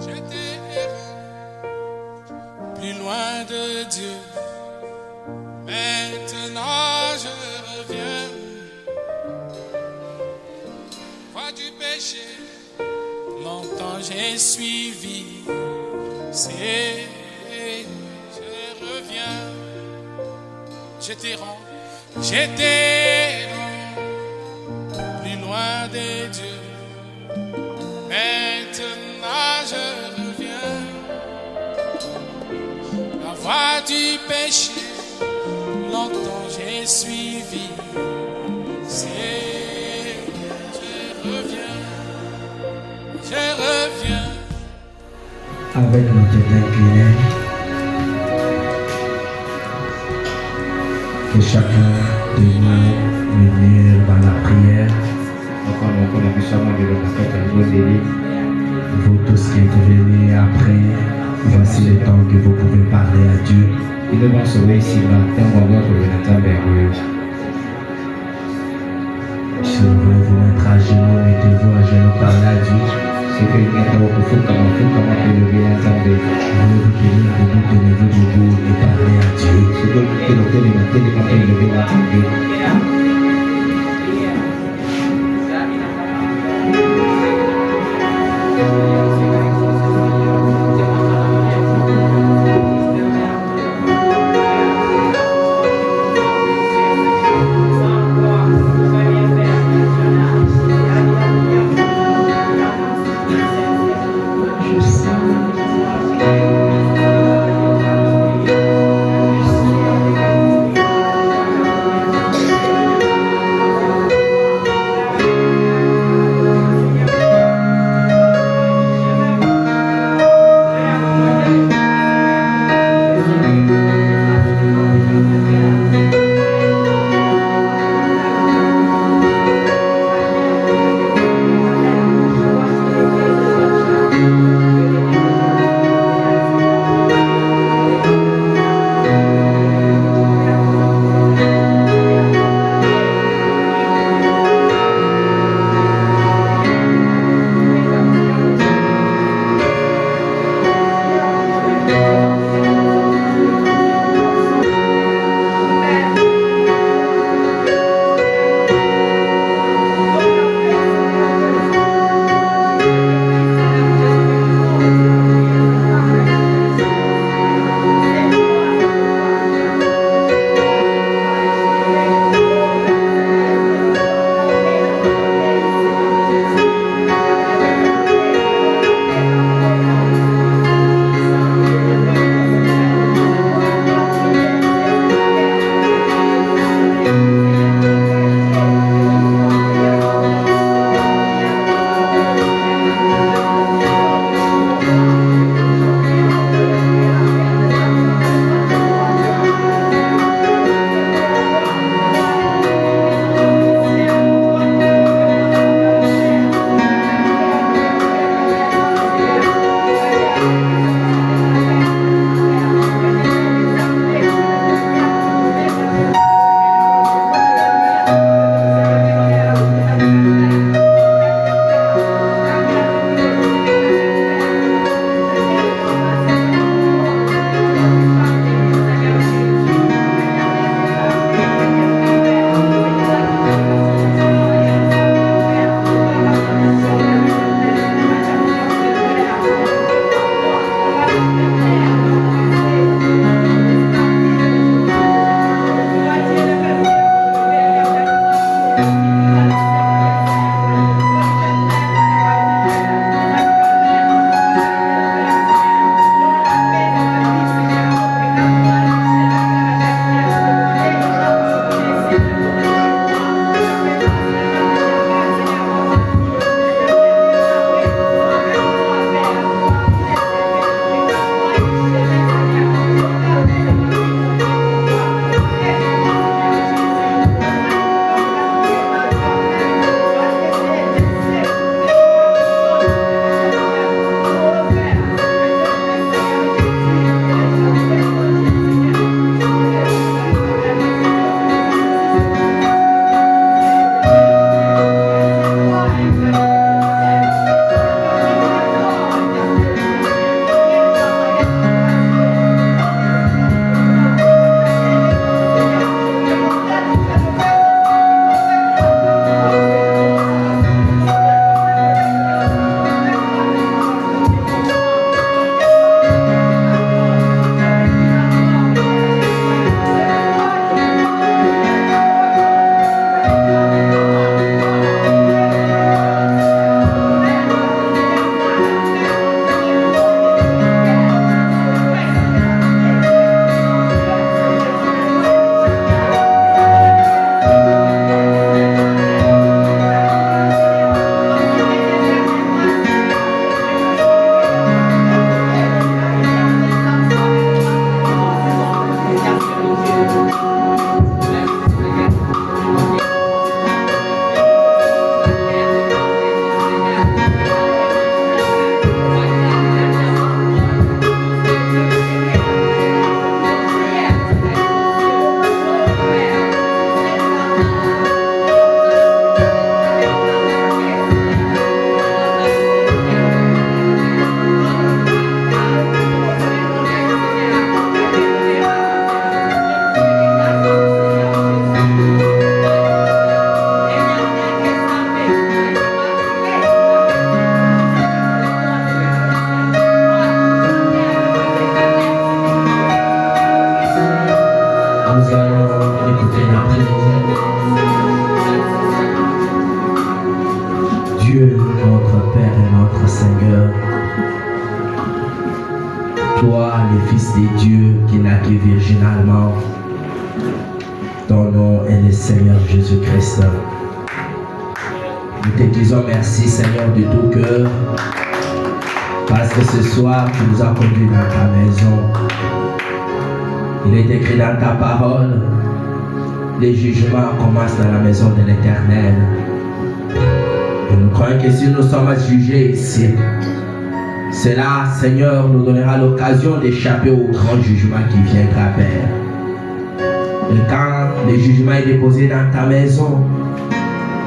J'étais errant, plus loin de Dieu. Maintenant je reviens. Voie du péché, longtemps j'ai suivi. C'est, je reviens. J'étais errant, plus loin des dieux. Maintenant je reviens. La voie du péché, longtemps j'ai suivi. C'est, je reviens. Avec nos têtes inclinées, que chacun de nous unir dans la prière. Vous tous qui êtes venus après, voici le temps que vous pouvez parler à Dieu. Si vous voulez vous mettre à genoux, mettez-vous à genoux, parlez à Dieu. Vous voulez vous tenez-vous debout et parlez à Dieu. toi, le Fils de Dieu, qui naquit virginalement. Ton nom est le Seigneur Jésus-Christ. Nous te disons merci, Seigneur, de tout cœur, parce que ce soir, tu nous as conduits dans ta maison. Il est écrit dans ta parole, les jugements commencent dans la maison de l'Éternel. Et nous croyons que si nous sommes jugés ici, cela, Seigneur, nous donnera l'occasion d'échapper au grand jugement qui viendra, Père. Et quand le jugement est déposé dans ta maison,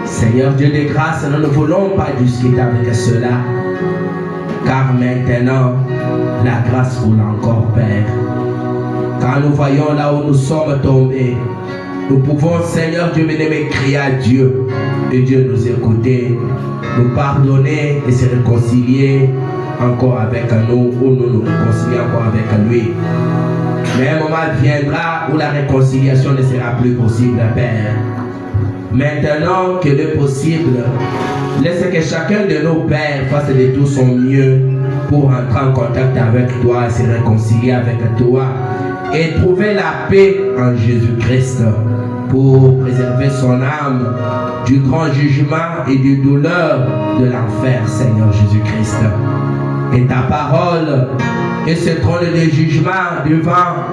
Seigneur Dieu de grâce, nous ne voulons pas discuter avec cela, car maintenant, la grâce roule encore, Père. Quand nous voyons là où nous sommes tombés, nous pouvons, Seigneur Dieu bien-aimé, crier à Dieu, et Dieu nous écouter, nous pardonner et se réconcilier encore avec nous, ou nous réconcilier encore avec lui. Mais un moment viendra où la réconciliation ne sera plus possible, Père. Maintenant que le possible, laisse que chacun de nos pères fasse de tout son mieux pour entrer en contact avec toi, se réconcilier avec toi et trouver la paix en Jésus-Christ pour préserver son âme du grand jugement et du douleur de l'enfer, Seigneur Jésus-Christ. Et ta parole et ce trône de jugement devant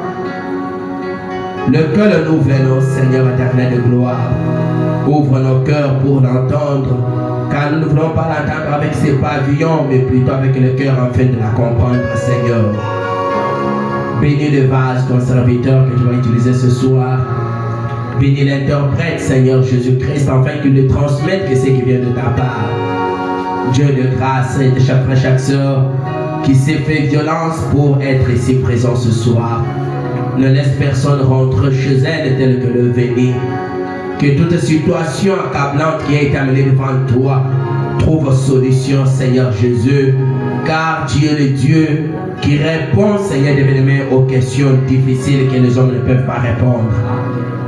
lequel nous venons, Seigneur éternel de gloire. Ouvre nos cœurs pour l'entendre, car nous ne voulons pas l'entendre avec ses pavillons, mais plutôt avec le cœur afin de la comprendre, Seigneur. Bénis le vase, ton serviteur que tu vas utiliser ce soir. Bénis l'interprète, Seigneur Jésus-Christ, afin qu'il ne transmette que ce qui vient de ta part. Dieu de grâce et de chaque frère, chaque soeur qui s'est fait violence pour être ici présent ce soir. Ne laisse personne rentrer chez elle tel que le venu. Que toute situation accablante qui a été amenée devant toi trouve solution, Seigneur Jésus, car tu es le Dieu qui répond, Seigneur de bien-aimé, aux questions difficiles que les hommes ne peuvent pas répondre.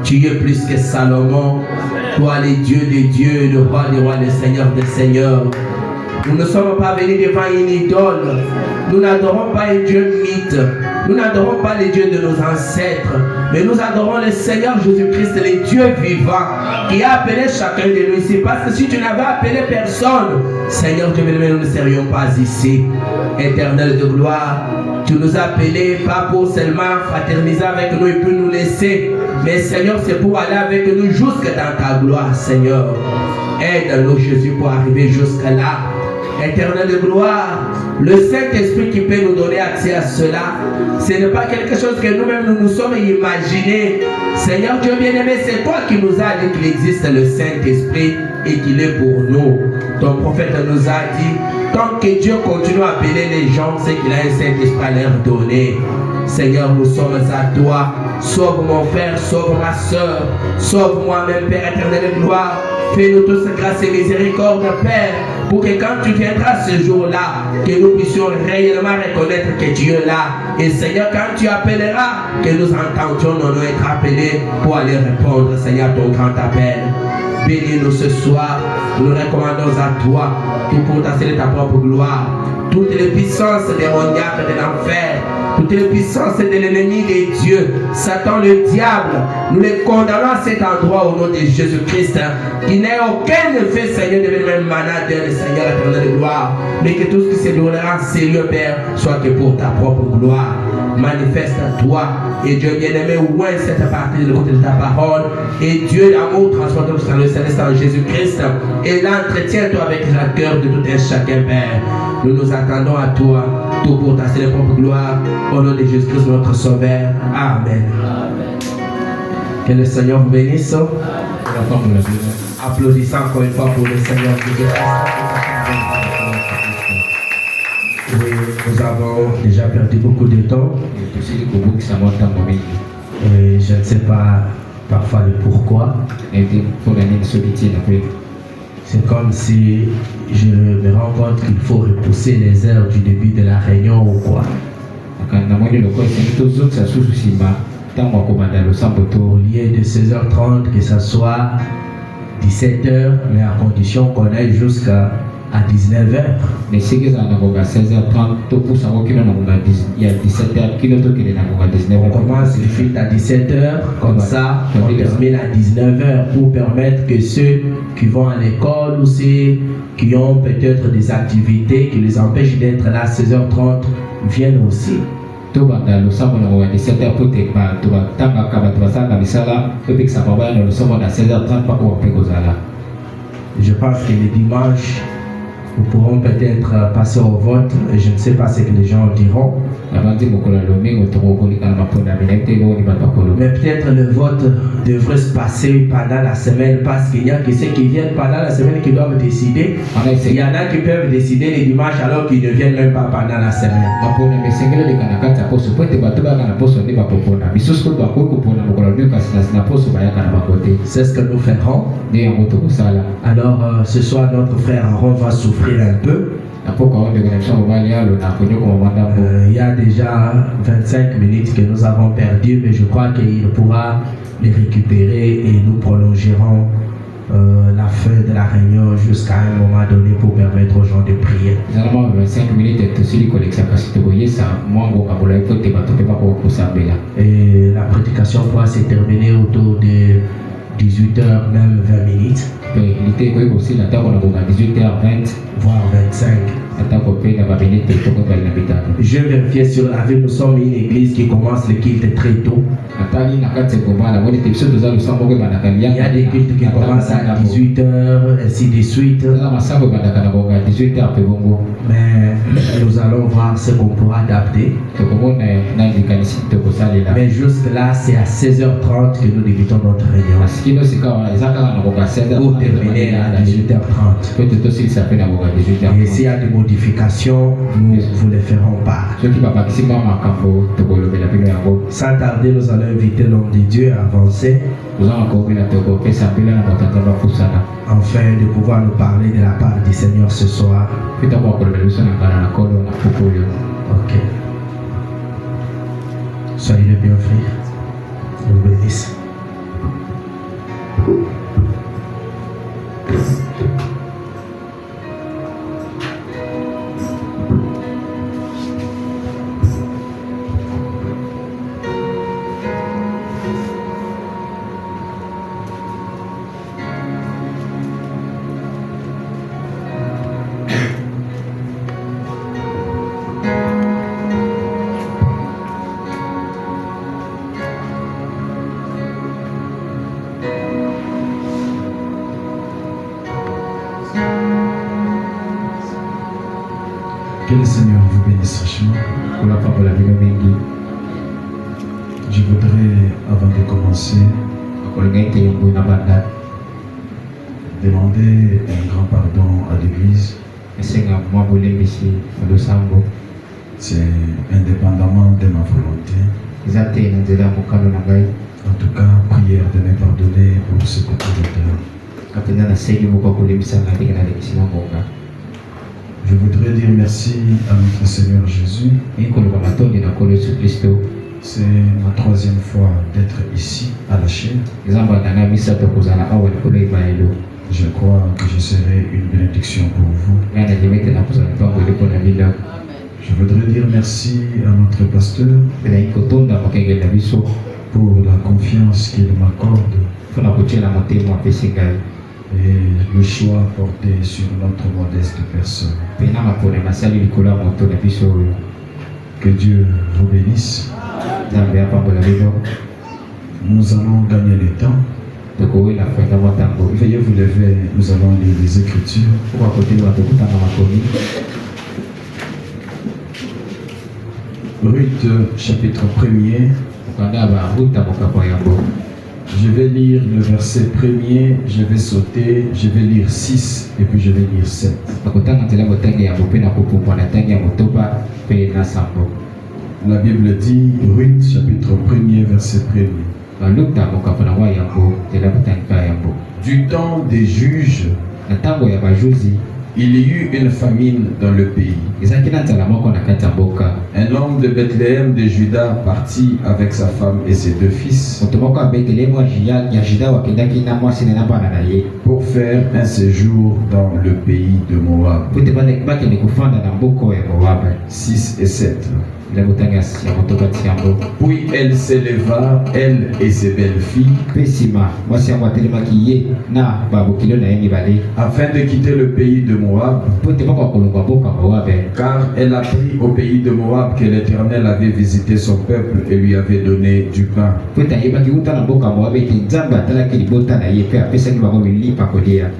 Tu es plus que Salomon, toi le Dieu des dieux, le roi des rois, le Seigneur des seigneurs. Nous ne sommes pas venus devant une idole. Nous n'adorons pas un Dieu mythe. Nous n'adorons pas les dieux de nos ancêtres. Mais nous adorons le Seigneur Jésus-Christ, le Dieu vivant, qui a appelé chacun de nous ici. Parce que si tu n'avais appelé personne, Seigneur Dieu, nous ne serions pas ici. Éternel de gloire, tu nous as appelés pas pour seulement fraterniser avec nous et puis nous laisser. Mais Seigneur, c'est pour aller avec nous jusque dans ta gloire, Seigneur. Aide-nous, Jésus, pour arriver jusque là. Éternel de gloire, le Saint-Esprit qui peut nous donner accès à cela, ce n'est pas quelque chose que nous-mêmes nous sommes imaginés. Seigneur Dieu bien-aimé, c'est toi qui nous as dit qu'il existe le Saint-Esprit et qu'il est pour nous. Ton prophète nous a dit, tant que Dieu continue à appeler les gens, c'est qu'il a un Saint-Esprit à leur donner. Seigneur, nous sommes à toi. Sauve mon frère, sauve ma soeur, sauve moi-même, Père éternel de gloire. Fais-nous tous grâce et miséricorde, Père, pour que quand tu viendras ce jour-là, que nous puissions réellement reconnaître que tu es là. Et Seigneur, quand tu appelleras, que nous entendions nos noms être appelés pour aller répondre, Seigneur, ton grand appel. Bénis-nous ce soir, nous nous recommandons à toi, tout pour t'assurer ta propre gloire. Toutes les puissances démoniaques de l'enfer, toutes les puissances de l'ennemi de Dieu, Satan le diable, nous les condamnons à cet endroit au nom de Jésus-Christ, qui n'ait aucun effet, Seigneur, de même manade de Seigneur éternel de gloire, mais que tout ce qui se déroulera en sérieux, Père, soit que pour ta propre gloire. Manifeste à toi, et Dieu bien-aimé, ouvre cette partie de côté de ta parole, et Dieu l'amour transporte dans le céleste en Jésus-Christ, et l'entretiens-toi avec le cœur de tout un chacun, Père. Nous nous attendons à toi, tout pour ta célèbre propre gloire, au nom de Jésus-Christ, notre Sauveur. Amen. Amen. Que le Seigneur vous bénisse. Applaudissons encore une fois pour le Seigneur Jésus-Christ. Oui, nous avons déjà perdu beaucoup de temps. Et je ne sais pas parfois le pourquoi. C'est comme si je me rends compte qu'il faut repousser les heures du début de la réunion ou quoi. Au lieu de 16h30, que ce soit 17h, mais à condition qu'on aille jusqu'à à 19h. Mais si vous avez 16h30, tout pour savoir qu'il y a 17h, qu'il y a 19h. On commence le culte à 17h, comme ça, on termine à 19h pour permettre que ceux qui vont à l'école ou ceux qui ont peut-être des activités qui les empêchent d'être là à 16h30 viennent aussi. Tout le monde 17h pour te battre, tout le monde à 16h30 pour qu'on puisse aller. Je pense que les dimanches, nous pourrons peut-être passer au vote. Je ne sais pas ce que les gens diront. Mais peut-être le vote devrait se passer pendant la semaine parce qu'il y a que ceux qui viennent pendant la semaine qui doivent décider. Il y en a qui peuvent décider les dimanches alors qu'ils ne viennent même pas pendant la semaine. C'est ce que nous ferons. Alors ce soir notre frère Aaron va souffrir un peu. Il y a déjà 25 minutes que nous avons perdu, mais je crois qu'il pourra les récupérer et nous prolongerons la fin de la réunion jusqu'à un moment donné pour permettre aux gens de prier. 25 minutes Et la prédication pourra se terminer autour de 18h, même 20 minutes. Voire 25. Je vérifiais sur la ville, nous sommes une église qui commence le culte très tôt. Il y a des cultes qui commencent à 18h, ainsi de suite. Mais nous allons voir ce qu'on pourra adapter. Mais jusque là, c'est à 16h30 que nous débutons notre réunion. Pour terminer à 18h30. Et s'il y a des modifications, nous vous les ferons part. Sans tarder, nous allons inviter l'homme de Dieu à avancer afin de pouvoir nous parler de la part du Seigneur ce soir. Ok. Soyez les bienvenus. Nous bénissons. Que le Seigneur vous bénisse richement. Je voudrais, avant de commencer, demander un grand pardon à l'Église. C'est indépendamment de ma volonté. En tout cas, prière de me pardonner pour ce petit retard. Je voudrais dire merci à notre Seigneur Jésus. C'est ma troisième fois d'être ici à la chaire. Je crois que je serai une bénédiction pour vous. Je voudrais dire merci à notre pasteur pour la confiance qu'il m'accorde et le choix porté sur notre modeste personne. Que Dieu vous bénisse. Nous allons gagner le temps. Veuillez vous lever, nous allons lire les Écritures. Ruth, chapitre 1er. Je vais lire le verset 1er, je vais sauter, je vais lire 6 et puis je vais lire 7. La Bible dit, Ruth, chapitre 1er, verset 1er. Du temps des juges, il y eut une famine dans le pays. Un homme de Bethléem de Juda partit avec sa femme et ses 2 fils pour faire un séjour dans le pays de Moab. 6 et 7. Puis elle s'éleva, elle et ses belles-filles, afin de quitter le pays de Moab, car elle apprit au pays de Moab que l'Éternel avait visité son peuple et lui avait donné du pain.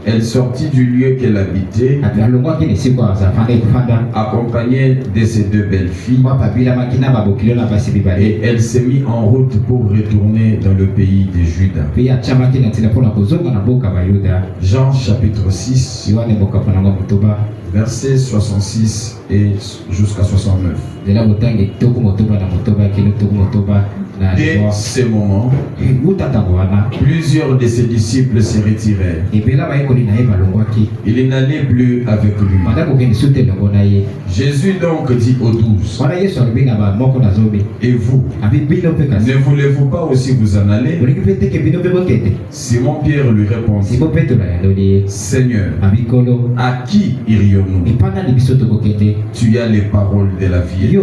Elle sortit du lieu qu'elle habitait, accompagnée de ses 2 belles-filles, et elle s'est mise en route pour retourner dans le pays de Juda. Jean chapitre 6, versets 66 et jusqu'à 69. Dès ce moment, plusieurs de ses disciples se retirèrent. Ils n'allaient plus avec lui. Jésus donc dit aux 12, et vous, ne voulez-vous pas aussi vous en aller? Simon-Pierre lui répondit, Seigneur, à qui irions-nous? Tu as les paroles de la vie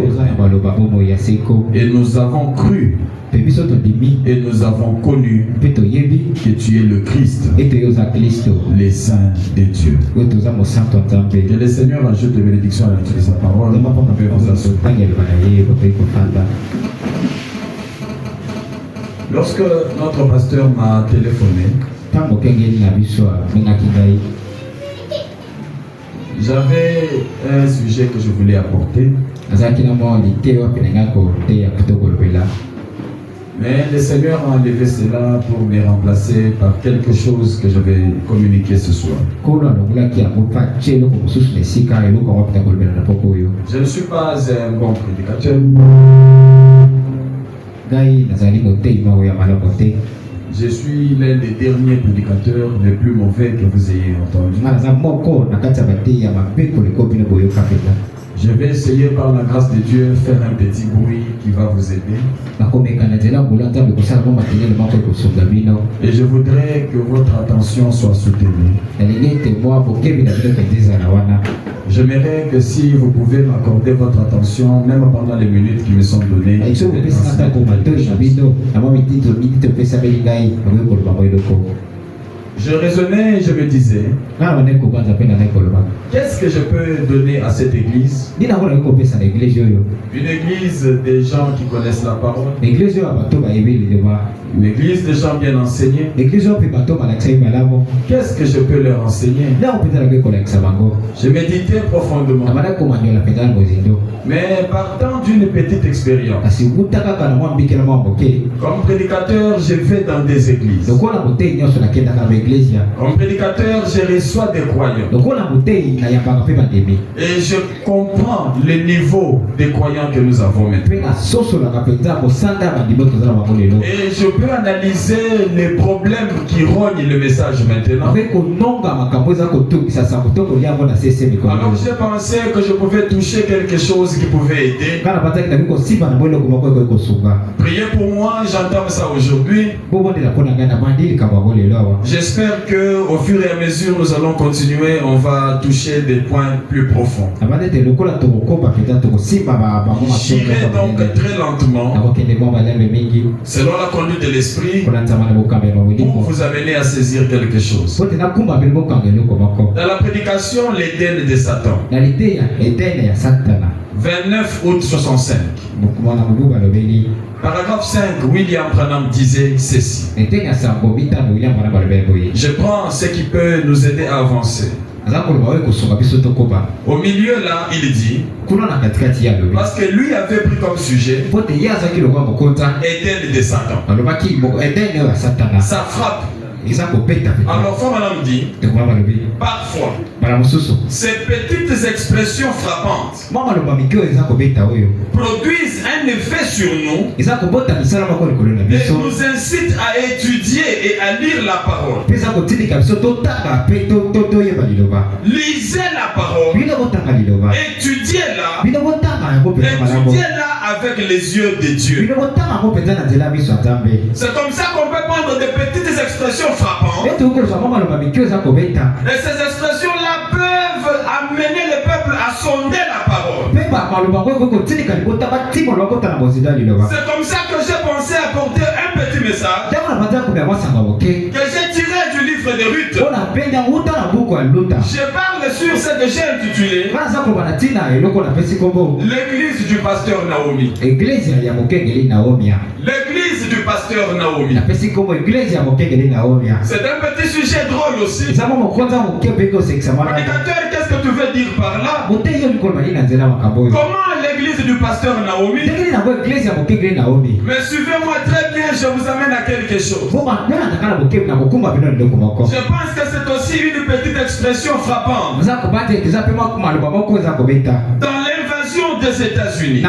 et nous avons cru et nous avons connu que tu es le Christ, les saints de Dieu. Que le Seigneur ajoute des bénédictions à la lecture de sa parole. Lorsque notre pasteur m'a téléphoné, j'avais un sujet que je voulais apporter. Mais le Seigneur a enlevé cela pour me remplacer par quelque chose que je vais communiquer ce soir. Je ne suis pas un bon prédicateur. Je suis l'un des derniers prédicateurs les plus mauvais que vous ayez entendu. Je vais essayer par la grâce de Dieu faire un petit bruit qui va vous aider. Et je voudrais que votre attention soit soutenue. J'aimerais que si vous pouvez m'accorder votre attention, même pendant les minutes qui me sont données. Je raisonnais et je me disais, qu'est-ce que je peux donner à cette église? Une église des gens qui connaissent la parole. Une église de gens bien enseignés. Qu'est-ce que je peux leur enseigner? Je méditais profondément. Mais partant d'une petite expérience, comme prédicateur, je vais dans des églises. Comme prédicateur, je reçois des croyants. Et je comprends le niveau des croyants que nous avons maintenant. Et je peux analyser les problèmes qui rognent le message maintenant. Alors j'ai pensé que je pouvais toucher quelque chose qui pouvait aider. Priez pour moi, j'entends ça aujourd'hui. J'espère qu'au fur et à mesure nous allons continuer, on va toucher des points plus profonds. J'irai donc très lentement, selon la conduite de l'esprit, pour vous amener à saisir quelque chose. Dans la prédication, l'Éden de Satan, 29 août 65. Paragraphe 5, William Branham disait ceci. Je prends ce qui peut nous aider à avancer. Au milieu là, il dit, parce que lui avait pris comme sujet Éden de Satan. Ça frappe. Alors, Frère Madame dit, parfois, ces petites expressions frappantes produisent un effet sur nous et nous incitent à étudier et à lire la parole. Lisez la parole, étudiez-la avec les yeux de Dieu. C'est comme ça qu'on peut prendre des petites expressions frappantes. Et ces expressions-là peuvent amener le peuple à sonder la parole. C'est comme ça que j'ai pensé apporter un petit message que j'ai tiré du livre de Ruth. Je parle sur ce que j'ai intitulé l'église du pasteur Naomi. L'église du pasteur Naomi. C'est un petit sujet drôle aussi. Prédicateur, qu'est-ce que tu veux dire par là? Comment l'église du pasteur Naomi? Mais suivez-moi très bien, je vous amène à quelque chose. Je pense que c'est aussi une petite expression frappante. Dans l'invasion des États-Unis,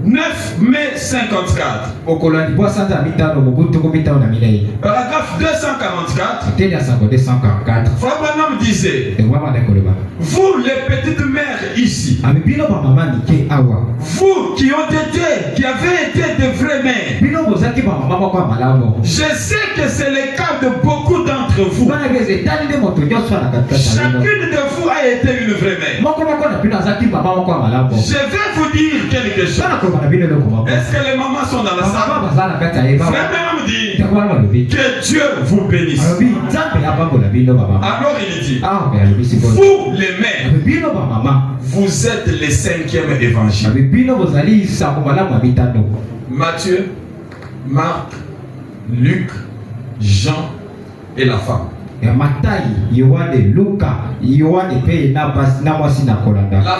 9 mai 54, paragraphe 244, Frère Branham disait: vous les petites mères ici, vous qui avez été de vraies mères, je sais que c'est le cas de beaucoup d'entre vous. Chacune de vous a été une vraie mère. Je vais vous dire quelque chose. Est-ce que les mamans sont dans la salle? Frère Branham dit que Dieu vous bénisse. Alors il dit: vous les mères, vous êtes les 5e évangile. Matthieu, Marc, Luc, Jean et la femme. La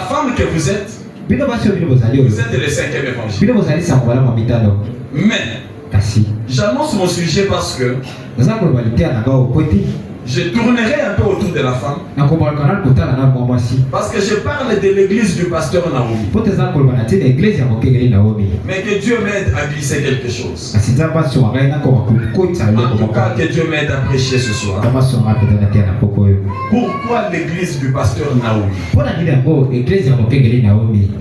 femme que vous êtes les 5e évangile. Mais j'annonce mon sujet parce que je tournerai un peu autour de la femme. Parce que je parle de l'église du pasteur Naomi. Mais que Dieu m'aide à glisser quelque chose. En tout cas, que Dieu m'aide à prêcher ce soir. Pourquoi l'église du pasteur Naomi?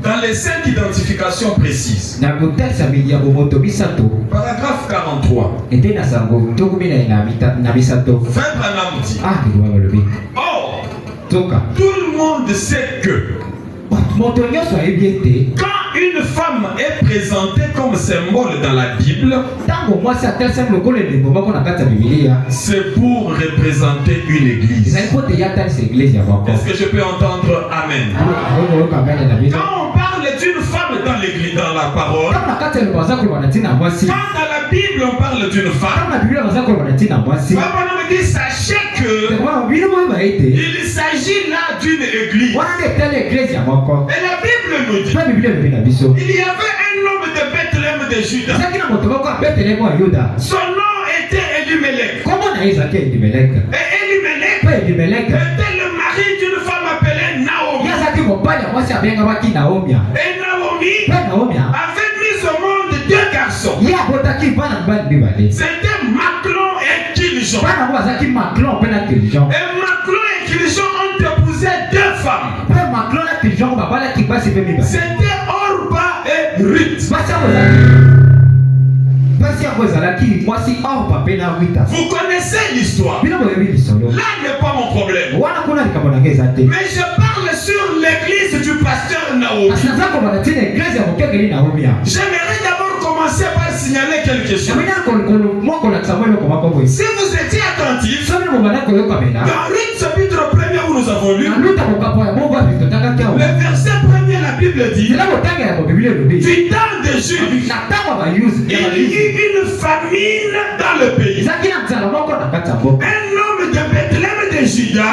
Dans les 5 identifications précises. Paragraphe 43. Frère Branham dit: oh, tout le monde sait que quand une femme est présentée comme symbole dans la Bible, c'est pour représenter une église. Est-ce que je peux entendre Amen? Quand on parle d'une femme dans l'église, dans la parole, quand dans la Bible on parle d'une femme, sachez que il s'agit là d'une église. Et la Bible nous dit: il y avait un homme de Bethléem de Juda. Son nom était Elimelech. Et Elimelech était le mari d'une femme appelée Naomi. Et Naomi avait mis au monde 2 garçons. C'était Maclon et Kiljon. Et Maclon et Kiljon ont épousé 2 femmes. C'était Orba et Ruth. Vous connaissez l'histoire. Là n'est pas mon problème. Mais je parle sur l'église du pasteur Naomi. J'aimerais d'abord commencer par signaler quelque chose. Si vous étiez attentifs, dans Ruth chapitre 1er où nous avons lu, le verset 1er, la Bible dit: du temps de Jude, il y eut une famine dans le pays. Un homme de Bethléem de Juda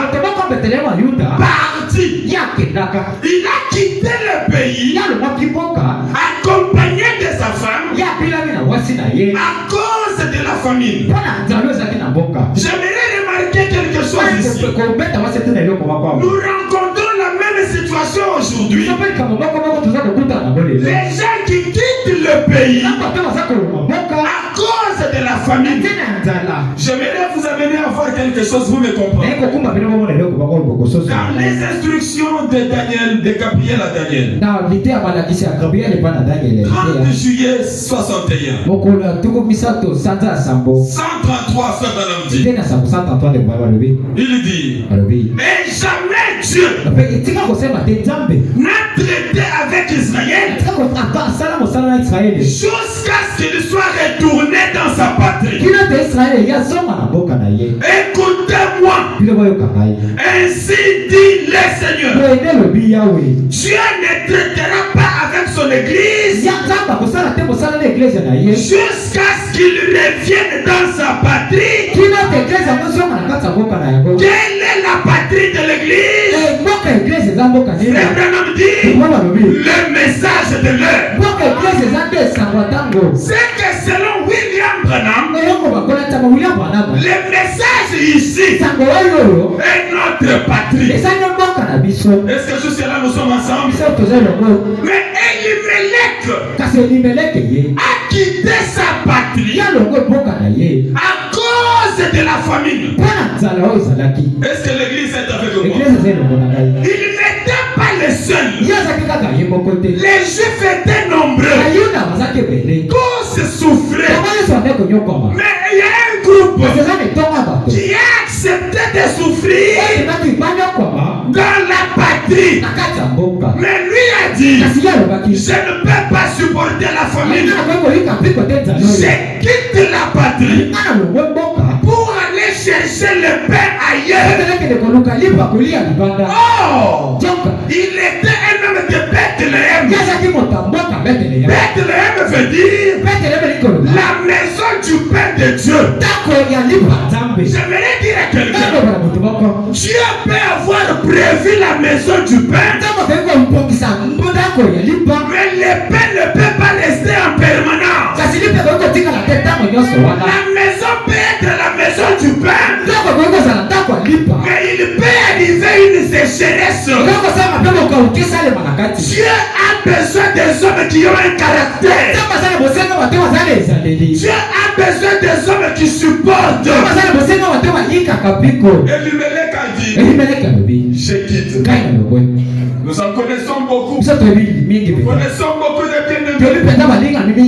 partit. Il a quitté le pays accompagné de sa femme à cause de la famine, j'aimerais remarquer quelque chose ici. Nous rencontrons la même situation aujourd'hui. Les gens qui quittent le pays à cause de la famine. J'aimerais vous amener à voir quelque chose, vous me comprenez. Dans les instructions de Daniel, de Gabriel à Daniel, 30 juillet 61, 133 il dit, mais jamais Dieu n'a traité avec Israël jusqu'à ce qu'il soit retourné dans sa patrie. Écoutez-moi, ainsi dit le Seigneur, Dieu ne traitera pas avec son église jusqu'à ce qu'il revienne dans sa patrie. Quelle est la patrie de l'église? Frère Branham dit, le message de l'heure. C'est que selon William Branham, le message ici est notre patrie. Est-ce que jusqu'à là nous sommes ensemble? Mais Elimelech a quitté sa patrie à cause de la famine. Est-ce que l'église est avec moi? Il n'était pas le seul. Les Juifs étaient nombreux. Tous souffraient. Mais il y a un groupe qui a accepté de souffrir dans la patrie. Mais lui a dit, je ne peux pas supporter la famine. Je quitte la patrie pour aller chercher le pain ailleurs. Oh, il était un homme de Bethléem. Bethléem veut dire la maison du pain de Dieu. J'aimerais dire à quelqu'un, Dieu peut avoir prévu la maison du pain, mais le pain ne peut pas rester en permanence. La maison peut être la maison du pain, mais il peut arriver une sécheresse. Dieu a besoin des hommes qui ont un caractère. Dieu a besoin des hommes qui supportent. Elimelech a dit, je quitte. Nous en connaissons beaucoup. Nous connaissons beaucoup de bien-aimés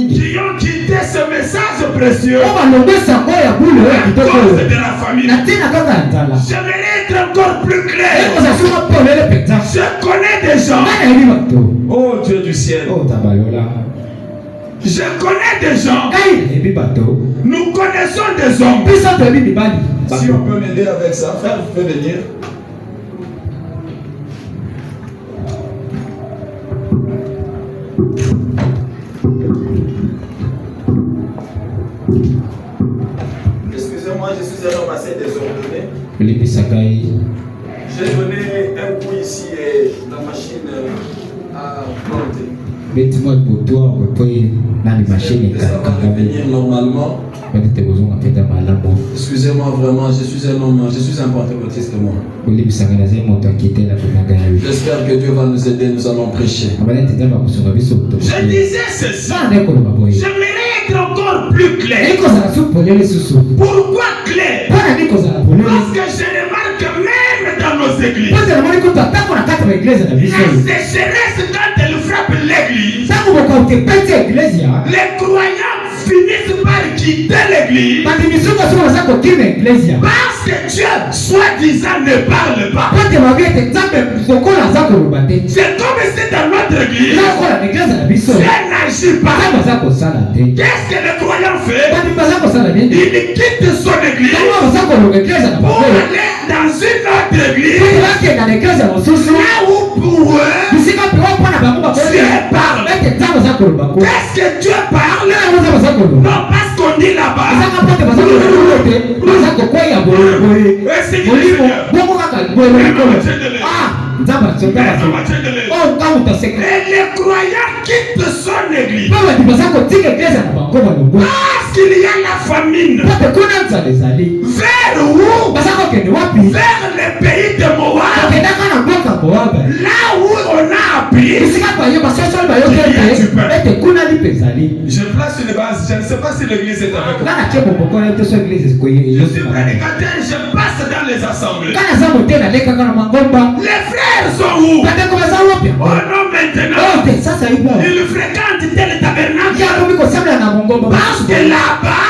qui ont quitté ce message précieux à cause de la famille. J'aimerais être encore plus clair. Je connais des gens. Oh Dieu du ciel. Je connais des gens. Nous connaissons des hommes. Si on peut m'aider avec ça, frère, vous pouvez venir. Excusez-moi, je suis un homme assez désordonné. J'ai donné un coup ici et la machine a planté. Ça va revenir normalement. Excusez-moi vraiment, je suis un homme, je suis un pentecôtiste moi. J'espère que Dieu va nous aider, nous allons prêcher. Je disais ceci. J'aimerais être encore plus clair. Pourquoi clair? Parce que je remarque même dans nos églises, la sécheresse quand elle frappe l'église, les croyants finissent par quitter l'église parce que Dieu, soi-disant, ne parle pas. C'est comme si dans notre église, Dieu n'agit pas. Qu'est-ce que le croyant fait? Il quitte son église pour aller dans une autre église, là où pour eux, Dieu parle. Qu'est-ce que Dieu parle? Non, parce qu'on dit là-bas. Et les croyants quittent son église Parce qu'il y a la famine. Vers où? Vers les pays de Moab. Là où on a appris. Je place une base. Je ne sais pas si l'église est avec moi. Je suis prédicateur. Je passe dans les assemblées. Les frères sont où? Oh non, maintenant. Ils fréquentent tel tabernacle. Parce que là-bas,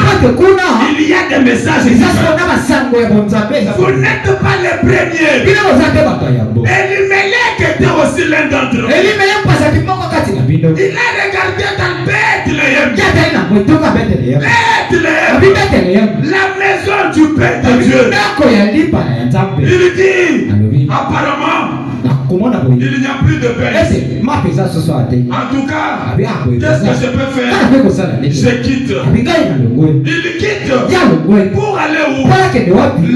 il y a des messages. Vous n'êtes pas les premiers. Elimelech était aussi l'un d'entre eux. Il a regardé dans Bethléem. Bethléem, la maison du Père de Dieu. Il dit, apparemment, il n'y a plus de paix. En tout cas, qu'est-ce que je peux faire? Je quitte. Il quitte pour aller où?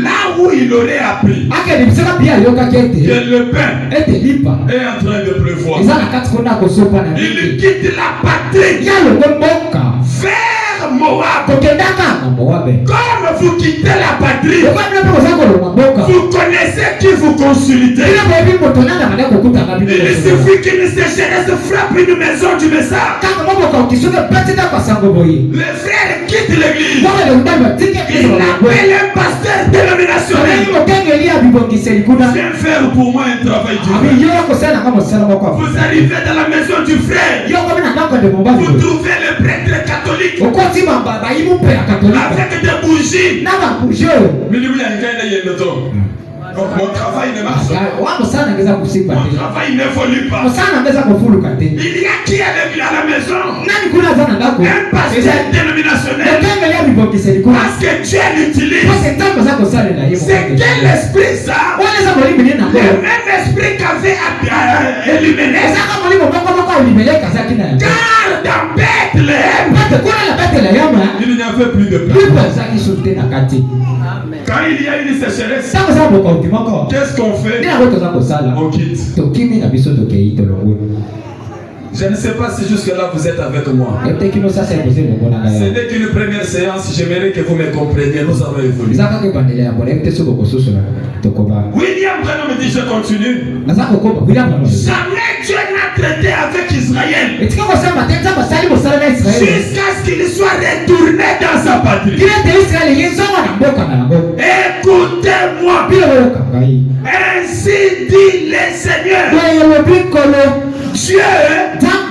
Là où il aurait appris que le pain est en train de pleuvoir. Il quitte la patrie vers Moab. Comme vous quittez la patrie, vous connaissez qui vous consultez. Il suffit qu'une sécheresse frappe une maison du message. Les frères quittent l'église. Il appelle un pasteur dénominationnel. Viens faire pour moi un travail du frère. Vous arrivez dans la maison du frère. Vous trouvez le prêtre catholique avec des bougies. Mon travail ne marche pas. Mon travail n'évolue pas. Il y a qui à la maison? Un pasteur dénominationnel. Parce que Dieu l'utilise. C'est quel esprit ça? Le même esprit qu'avait Elimelech. Car dans Bethléem, il n'y avait plus de paix. Quand il y a une sécheresse, qu'est-ce qu'on fait? On quitte. Je ne sais pas si jusque-là vous êtes avec moi. Ce n'est qu'une première séance. J'aimerais que vous me compreniez. Nous allons évoluer. William Branham dit, je continue. Jamais Dieu n'a traité avec Israël jusqu'à ce qu'il soit retourné dans sa patrie. Écoutez-moi. Ainsi dit le Seigneur. Dieu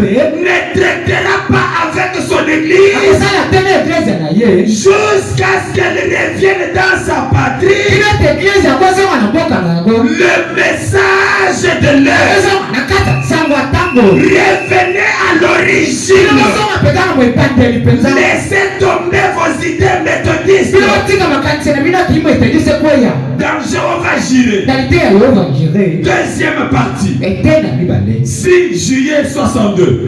ne traitera pas avec son église jusqu'à ce qu'elle revienne dans sa patrie. Le message de l'œuvre. Revenez à l'origine. Laissez tomber vos idées méthodistes. Dans Jéhovah Jireh, deuxième partie, 6 juillet 62.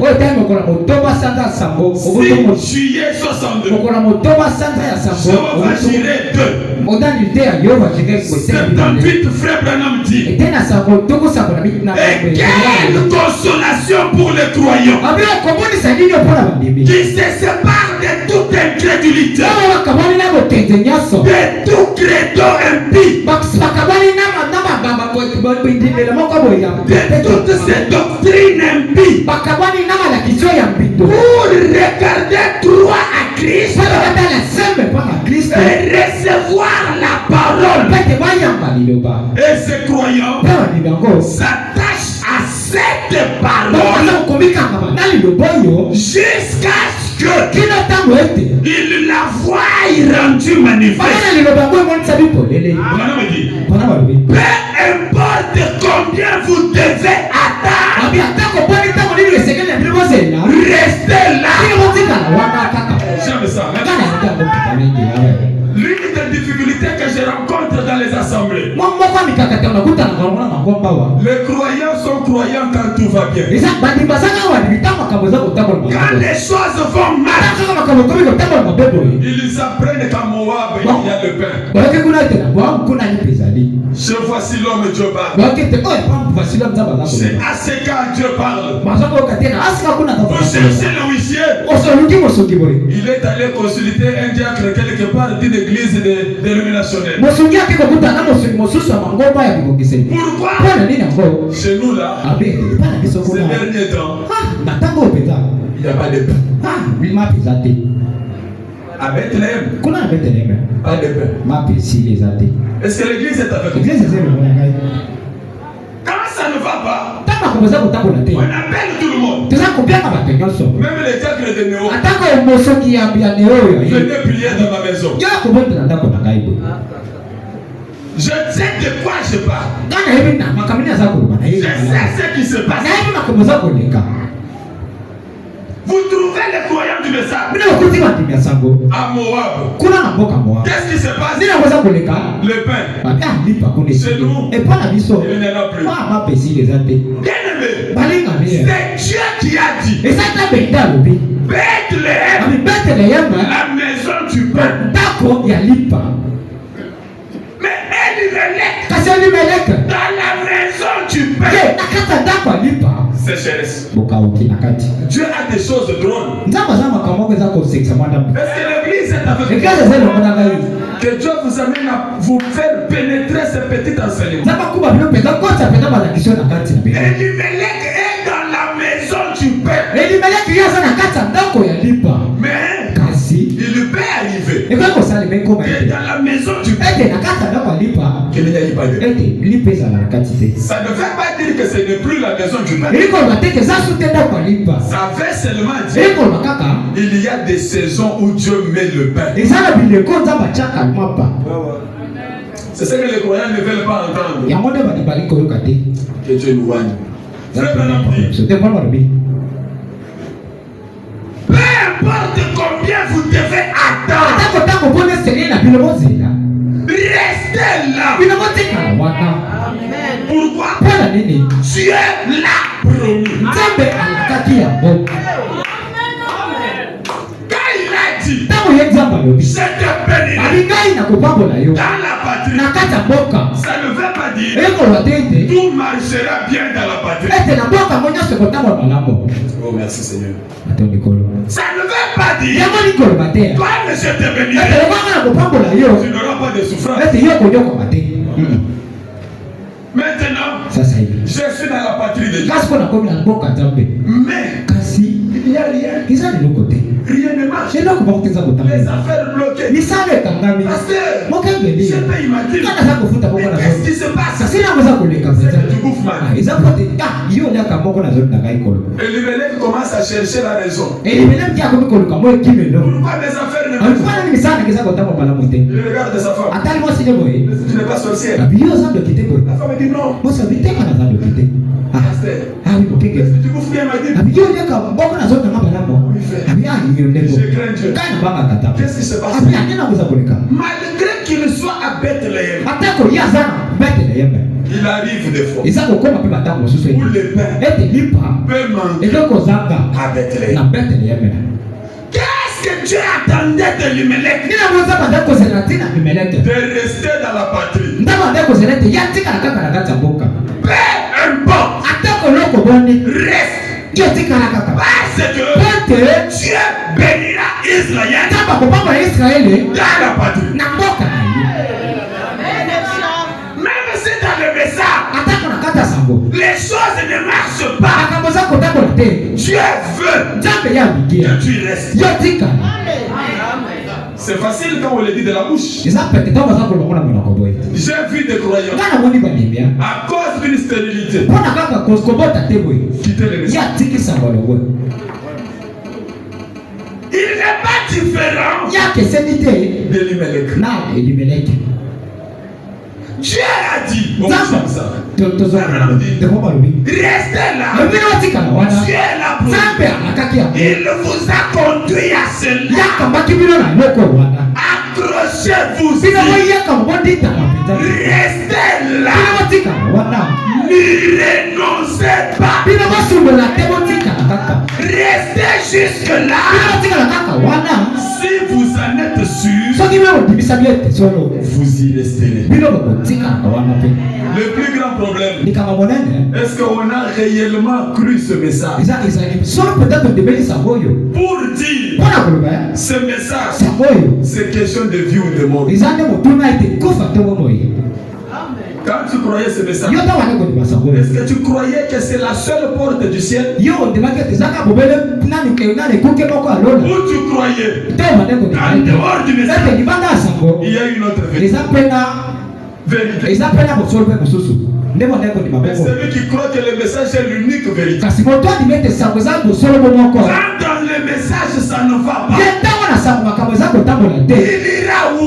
6 juillet 62. Jéhovah Jireh 2. 78 frère Branham dit. Et quelle consolation pour les croyants qui se séparent de toute incrédulité, de tout credo impie, de toutes ces doctrines impies, pour regarder droit à Christ et recevoir la parole. Et ces croyants s'attachent à cette parole jusqu'à ce qu'ils la voient rendue manifeste. Peu importe combien vous devez attendre, restez là. J'aime ça. L'une des difficultés que je rencontre dans les assemblées, les croyants sont croyants quand tout va bien. Quand les choses vont mal, ils apprennent qu'à Moab il y a le pain. Je voici l'homme Dieu parle. C'est à ce quand Dieu parle. Vous cherchez le huissier. Il est allé consulter un diacre quelque part d'une église dénominationnelle. Pourquoi? Chez nous là, ces derniers temps, il n'y a pas de pain. À Bethléem, pas de pain. Est-ce que l'église est avec nous? Quand ça ne va pas, on appelle tout le monde. Même les diacres de Néo. Venez prier dans ma maison. Je sais de quoi je parle. Je sais ce qui se passe. Vous trouvez les croyants du message à Moab. Qu'est-ce qui se passe? Le pain. Chez nous, il n'y en a plus. Bien-aimé, c'est Dieu qui a dit Bethléem, la maison du pain. Mais Elimelech, dans la maison du pain. Sécheresse. Dieu a des choses drôles. Est-ce que l'église est avec vous? Que Dieu vous amène à vous faire pénétrer ces petits enseignements. Elimelech est dans la maison du Père. Mais il peut arriver que dans la maison du Père, qu'il n'y ait pas de paix. Ça ne veut pas dire que ce n'est plus la maison du Père. Ça veut seulement dire il y a des saisons où Dieu met le pain. C'est ce que les croyants ne veulent pas entendre. Que Dieu nous voie. Peu importe combien vous devez attendre, restez là. Pourquoi? Dieu l'a promis. Quand il a dit, je te bénirai dans la patrie, ça ne veut pas dire tout marchera bien dans la patrie. Oh, merci Seigneur. Ça ne veut pas dire toi, je te bénirai, tu n'auras pas de souffrance. Maintenant, je suis dans la patrie de Dieu. Mais il n'y a rien. Rien ne marche. Les affaires bloquées. Pasteur, je peux imaginer. Mais qu'est-ce qui se passe? C'est que tu bouffes mal. Elimelech commence à chercher la raison. Pourquoi mes affaires ne marchent pas? Il regarde sa femme. Tu n'es pas sorcière. La femme dit non. Pasteur, est-ce que tu bouffes bien, m'a dit? Je crains Dieu. Qu'est-ce qui se passe? Malgré qu'il soit à Bethléem, il arrive des fois où le pain peut manquer à Bethléem. Qu'est-ce que Dieu attendait de Elimelech? De rester dans la patrie. Peu importe. Reste. Parce que Dieu bénira Israël dans la patrie. Même si dans le message les choses ne marchent pas, Dieu veut que tu restes. C'est facile quand on le dit de la bouche. J'ai vu des croyants à cause d'une stérilité quitter le message. Il n'est pas différent d'Elimelech. Dieu a dit, restez là. Dieu l'a promis. Il vous a conduit à cela. Accrochez-vous. Restez là. Ne renoncez pas. Restez jusque là. Si vous en êtes sûr, vous y resterez. Le plus grand problème, est-ce qu'on a réellement cru ce message? Pour dire Ce message, c'est question de vie ou de mort. Quand tu croyais ce message, est-ce que tu croyais que c'est la seule porte du ciel? Ou tu croyais qu'en dehors du message, il y a une autre vérité? Mais celui qui croit que le message est l'unique vérité, quand dans le message ça ne va pas, il ira où?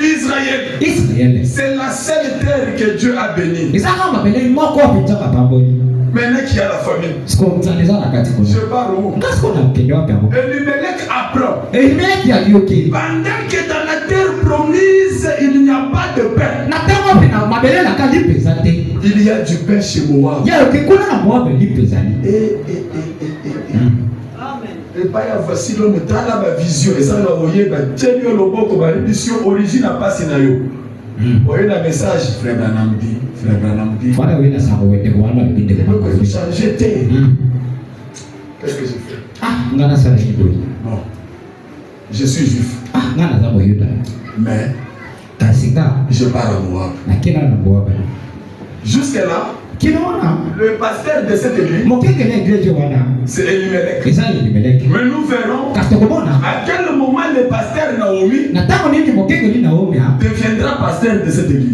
Israël, c'est la seule terre que Dieu a bénie. Maintenant qu'il y a la famine, je pars où? Elimelech apprend. Pendant que dans la terre promise, il n'y a pas de pain, il y a du pain chez Moab. Et pas voici l'homme dans la vision et ça l'a envoyé bah tiens le boko bah l'édition origine à pas sinayo. Voyez le message frère Branham dit voilà oui là ça va être voilà le bide de quoi changer. Qu'est-ce que j'ai fait? Ngana ça n'est pas non, je suis juif. Ngana ça va mais je pars à Moab. Jusque là le pasteur de cette église, c'est Elimelech. Mais nous verrons à quel moment le pasteur Naomi deviendra pasteur de cette église.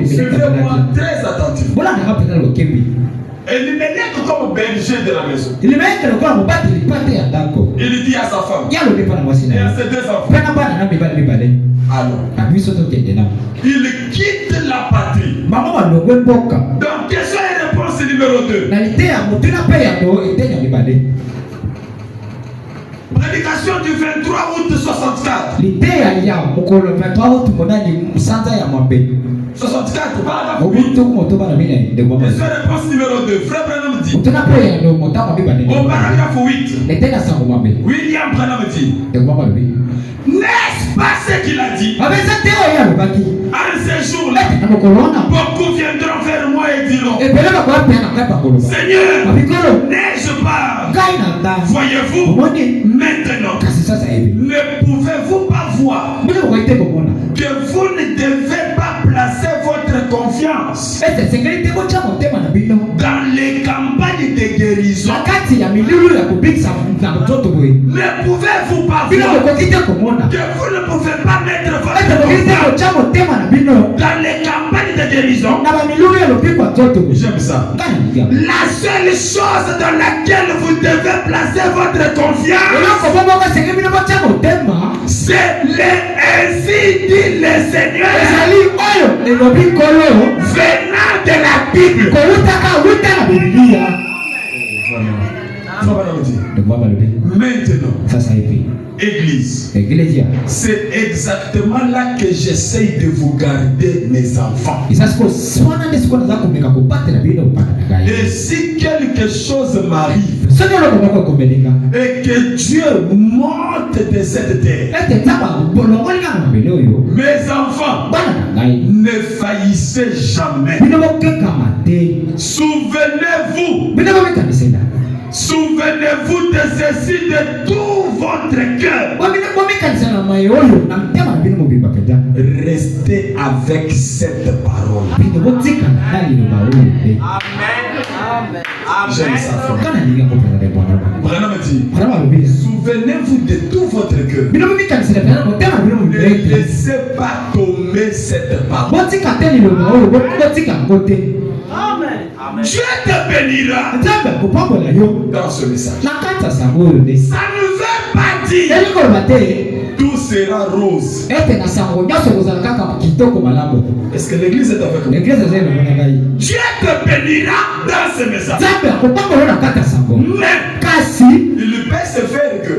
Suivez-moi très attentivement. Elimelech comme berger de la maison, il dit à sa femme et à ses deux enfants, alors il quitte la patrie. Donc question et réponse numéro 2. Prédication du 23 août 64. 64, paragraphe 8. Question et réponse numéro 2. Frère Branham dit au paragraphe 8, William Branham dit, n'est-ce pas ce qu'il a dit? En ces jours-là, beaucoup viendront vers moi et diront, Seigneur, n'ai-je pas? Voyez-vous maintenant? Ne pouvez-vous pas voir que vous ne devez pas placer votre confiance dans les campagnes de guérison? Ne pouvez-vous pas voir que vous ne pouvez pas mettre votre confiance dans les campagnes de guérison? J'aime ça. La seule chose dans laquelle vous devez placer votre confiance, c'est ainsi dit le Seigneur venant de la Bible. Maintenant, Église, c'est exactement là que j'essaye de vous garder mes enfants. Et si quelque chose m'arrive et que Dieu monte de cette terre, mes enfants, ne faillissez jamais. Souvenez-vous de ceci de tout votre cœur. Restez avec cette parole. J'aime ça. Souvenez-vous de tout votre cœur. Ne laissez pas tomber cette parole. Dieu te bénira dans ce message. Ça ne veut pas dire tout sera rose. Est-ce que l'église est avec nous? Dieu te bénira dans ce message. Mais il peut se faire que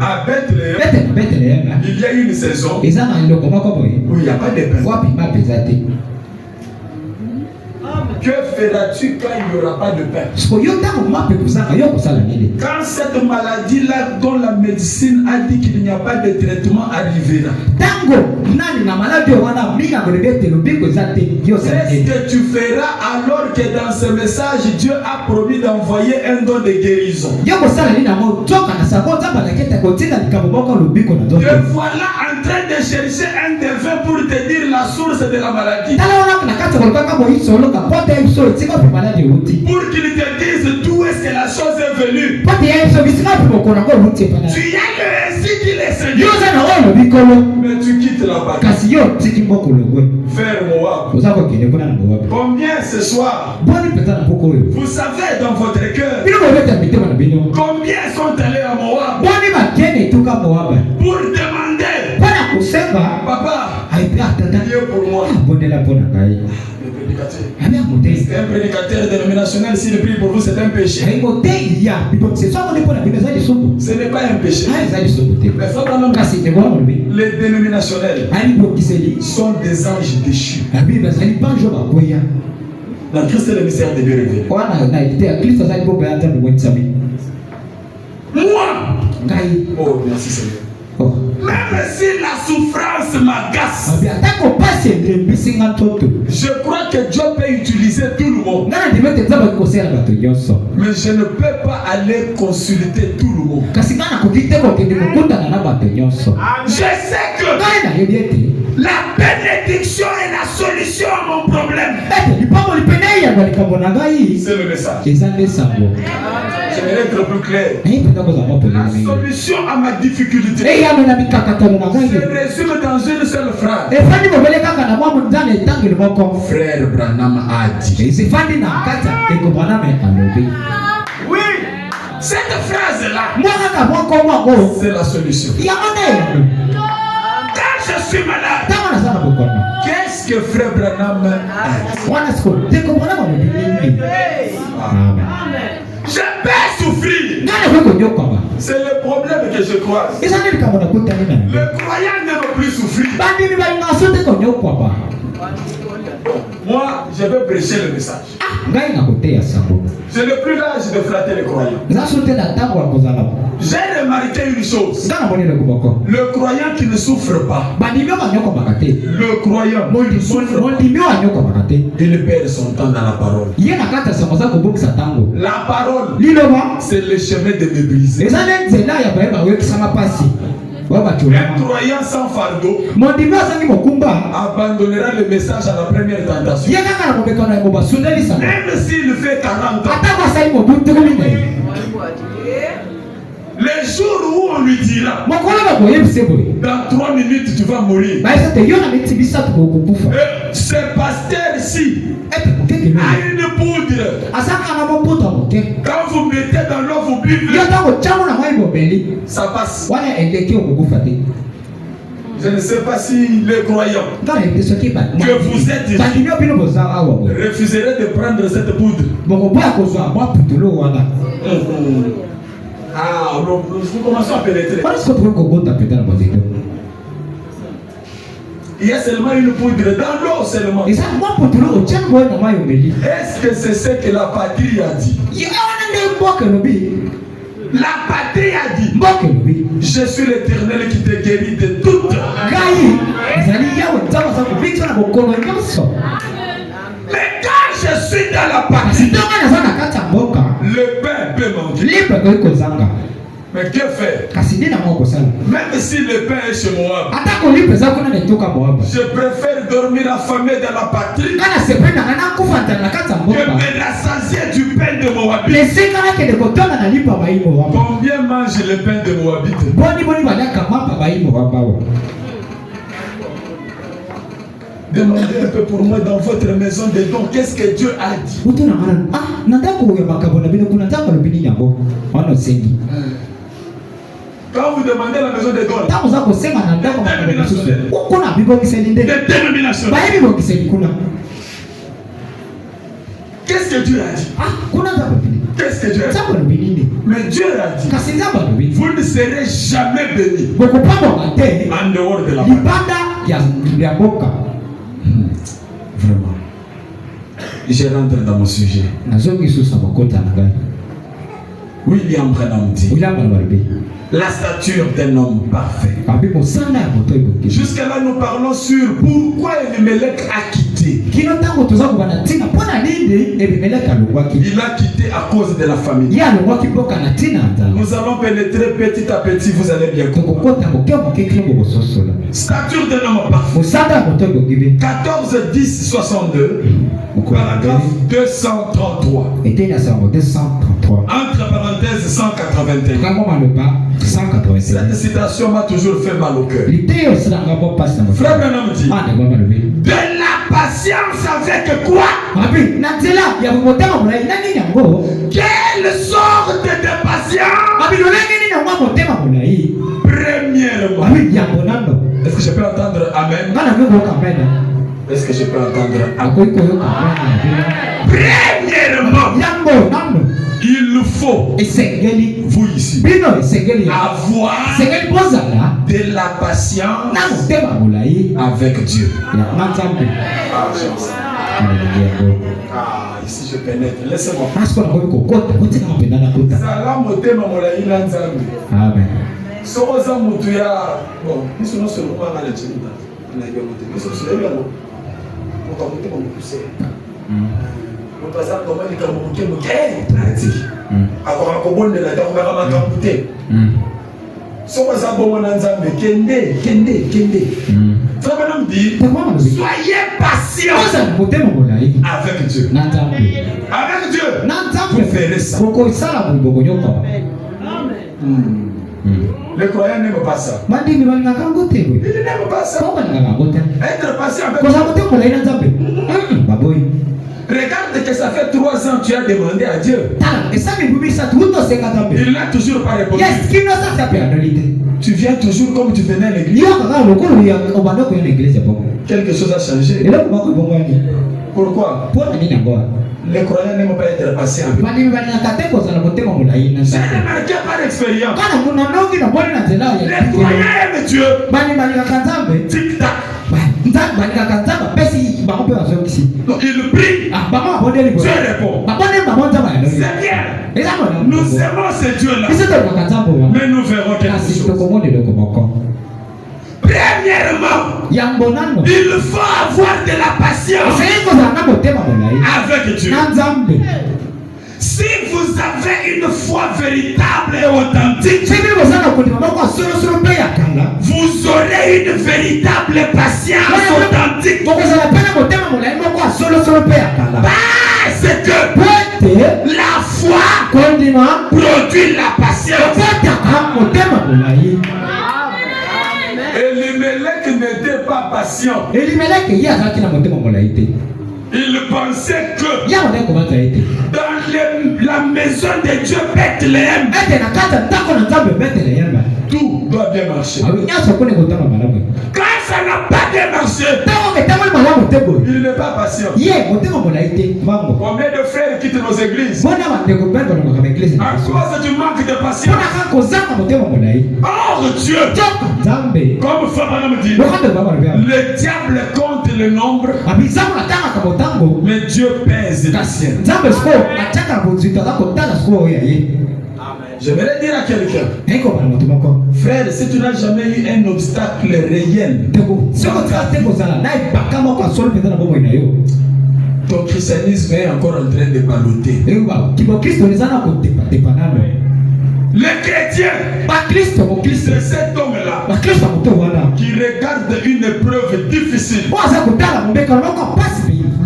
à Bethléem, il y a une saison où il n'y a pas de pain. Que feras-tu quand il n'y aura pas de pain? Quand cette maladie-là dont la médecine a dit qu'il n'y a pas de traitement arrivera, qu'est-ce que tu feras alors que dans ce message Dieu a promis d'envoyer un don de guérison? Te voilà en train de chercher un devin pour te dire la source de la maladie, pour qu'il te dise d'où est-ce que la chose est venue. Tu y as le ainsi dit le Seigneur, mais tu quittes la bataille. Frère Moab, combien ce soir, vous savez dans votre cœur, combien sont allés à Moab pour demander, papa, priez pour moi. C'est un prédicateur dénominationnel, s'il prie pour vous, c'est un péché. Ce n'est pas un péché. Mais les dénominationnels sont des anges déchus. Dans Christ, c'est le mystère de Dieu révélé. Moi, oh merci Seigneur. Même si la souffrance m'agace, je crois que Dieu peut utiliser tout le monde. Mais je ne peux pas aller consulter tout le monde. Je sais que la bénédiction est la solution à mon problème. C'est le message. J'aimerais être plus clair. La solution à ma difficulté se résume dans une seule phrase. Frère Branham a dit. Oui, cette phrase-là, c'est la solution. Quand je suis malade, qu'est-ce que Frère Branham a dit? Je peux souffrir. C'est le problème que je croise. Le croyant ne veut plus souffrir. Moi, je veux prêcher le message. Je n'ai plus l'âge de flatter les croyants. J'ai remarqué une chose. Le croyant qui ne souffre pas, le croyant qui ne souffre pas, il perd son temps dans la parole. La parole, c'est le chemin de me briser. Un croyant sans fardeau abandonnera le message à la première tentation. Même s'il fait 40 ans. Les jours où on lui dira, dans 3 minutes tu vas mourir, ce pasteur-ci a une poudre. Quand vous mettez dans l'eau, vous buvez, ça passe. Je ne sais pas si les croyants que vous êtes ici refuseraient de prendre cette poudre. Ah, nous commençons à pénétrer. Il y a seulement une poudre dans l'eau seulement. Est-ce que c'est ce que la patrie a dit? La patrie a dit, je suis l'Éternel qui te guérit de toutes. Mais quand je suis dans la patrie, le pain peut manquer. Mais que faire? Même si le pain est chez moi, je préfère dormir affamé dans la patrie que me rassasier du pain de Moabit. Combien mange le pain de Moabit? Demandez un peu pour moi dans votre maison des dons. Qu'est-ce que Dieu a dit? Quand vous demandez la maison des dons, des dénominations. Qu'est-ce que Dieu a dit? Qu'est-ce que Dieu a dit? Mais Dieu a dit, vous ne serez jamais bénis en dehors de la parole. Vraiment. Je rentre dans mon sujet. William Branham dit la stature d'un homme parfait. Jusqu'à là, nous parlons sur pourquoi Elimelech a quitté. Il a quitté à cause de la famille. Nous allons pénétrer petit à petit, vous allez bien comprendre. Stature d'un homme parfait. 14, 10, 62, paragraphe 233. Entre parenthèses 181. Cette citation m'a toujours fait mal au cœur. Frère Branham dit de la patience avec quoi? Quelle sorte de patience? Premièrement, est-ce que je peux entendre Amen? Est-ce que je peux entendre Amen? Premièrement, il faut, vous ici, avoir de la patience avec Dieu. Ici je pénètre. Laissez-moi. Amen. Soyez patient avec Dieu. Avec Dieu, vous ferez ça. Les croyants n'aiment pas ça. Ils n'aiment pas ça. Être patient avec Dieu. Regarde que ça fait 3 ans que tu as demandé à Dieu. Il n'a toujours pas répondu. Tu viens toujours comme tu venais à l'église. Quelque chose a changé. Pourquoi? Les croyants n'aiment pas être patients. J'ai remarqué par expérience. Les croyants aiment Dieu. Tic-tac. Donc il prie. Dieu répond. C'est bien. Nous aimons ce Dieu-là. Mais nous verrons quelque chose. Premièrement, il faut avoir de la patience avec Dieu. Si vous avez une foi véritable et authentique, vous aurez une véritable patience authentique. Parce que la foi produit la patience. Elimelech n'était pas patient. Il pensait que dans la maison de Dieu Bethléem, tout doit bien marcher. Quand ça n'a pas bien marché, il n'est pas patient. Combien de frères quittent nos églises à cause du manque de patience? Or Dieu, comme Fabien dit, le diable compte le nombre, mais Dieu pèse la sienne. J'aimerais dire à quelqu'un, frère, si tu n'as jamais eu un obstacle réel, ton christianisme est encore en train de balloter. Les chrétiens, c'est cet homme-là qui regarde une épreuve difficile,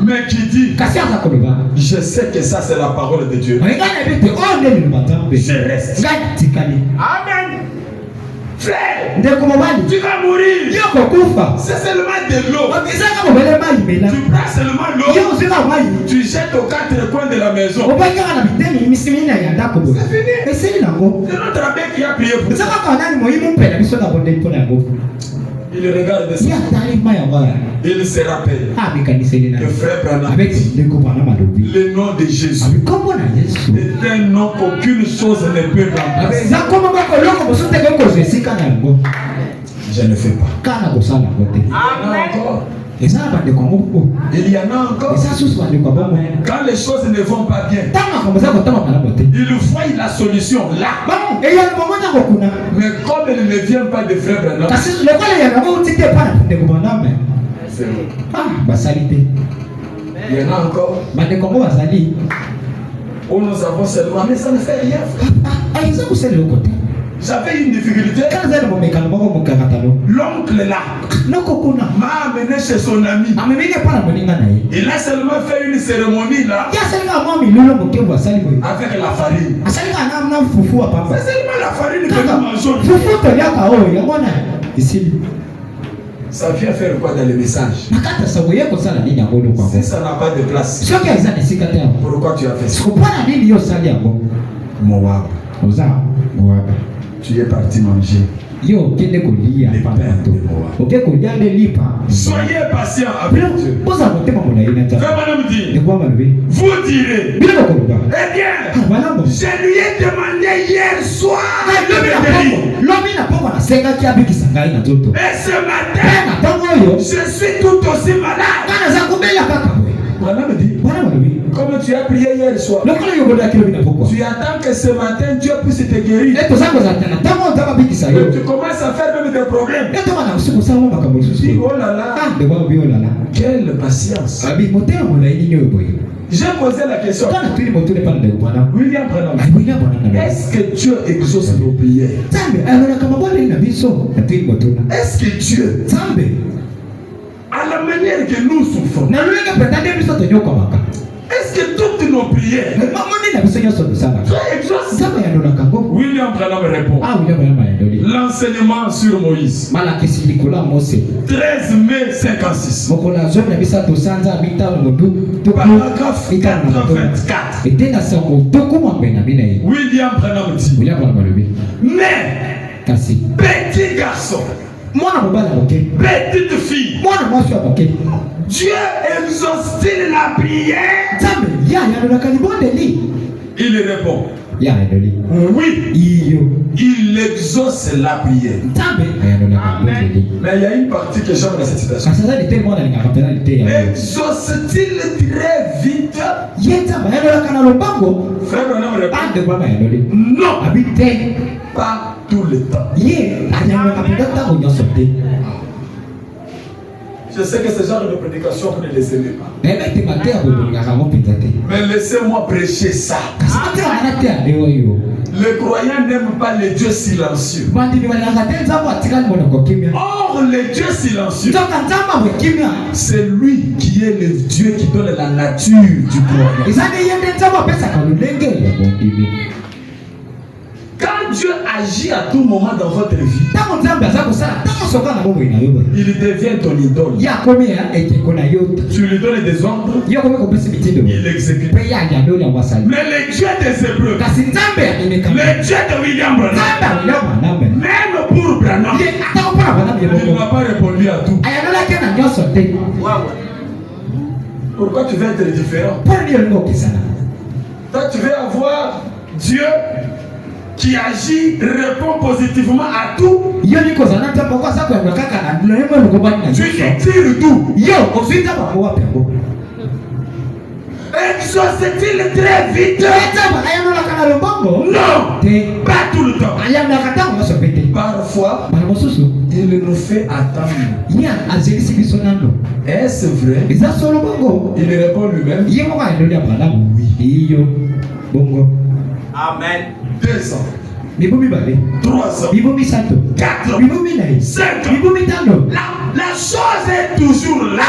mais qui dit, je sais que ça c'est la parole de Dieu. Je reste. Amen. Frère, tu vas mourir. C'est seulement de l'eau. Tu prends seulement l'eau, tu jettes aux 4 coins de la maison. C'est fini. C'est notre abbé qui a prié pour ça. Il regarde ça. Il se rappelle que frère Branham, le nom de Jésus est un nom qu'aucune chose ne peut remplacer. Je ne fais pas. Encore. Et ça, il y en a encore. Quand les choses ne vont pas bien, ils voient la solution là. Mais comme elle ne vient pas de frère Branham, il y en a encore. Où nous avons seulement, mais ça ne fait rien. J'avais une difficulté. L'oncle là m'a amené chez son ami. Il a seulement fait une cérémonie là avec la farine. C'est seulement la farine que nous mangeons. Ça vient faire quoi dans le message? Si ça n'a pas de place, pourquoi tu as fait ça? Moab. Tu es parti manger. Soyez patient avec Dieu. Vous direz, eh bien, je lui ai demandé hier soir de me guérir. Et ce matin, je suis tout aussi malade. Voilà me dit, comme tu as prié hier soir, tu attends que ce matin Dieu puisse te guérir. Et tu commences à faire même des problèmes. Tu dis, oh là là, quelle patience. J'ai posé la question. William Branham, est-ce que Dieu exauce nos prières? Est-ce que Dieu, à la manière que nous souffrons, est-ce que toutes nos prières, William Branham répond. L'enseignement sur Moïse, 13 mai 56, paragraphe 84. William Branham dit, mais petit garçon, petite fille, Dieu exauce-t-il la prière? Il répond, oui, il exauce la prière. Mais il y a une partie que j'aime dans cette citation. Exauce-t-il très vite? Frère Branham répond, non, pas tout le temps. Je sais que ce genre de prédication, vous ne les aimez pas. Mais laissez-moi prêcher ça. Les croyants n'aiment pas les dieux silencieux. Or, le Dieu silencieux, c'est lui qui est le Dieu qui donne la nature du croyant. Quand Dieu agit à tout moment dans votre vie, il devient ton idole. Tu lui donnes des ordres, il exécute. Mais le Dieu des Hébreux, le Dieu de William Branham, même pour Branham, il n'a pas répondu à tout. Pourquoi tu veux être différent? Toi, tu veux avoir Dieu qui agit, répond positivement à tout. Tu tires tout. Exauce-t-il très vite? Non, pas tout le temps. Parfois, il nous fait attendre. Est-ce vrai? Il répond lui-même, oui. Amen. 2 ans, 3 ans, 4 ans, 5 ans. La chose est toujours là.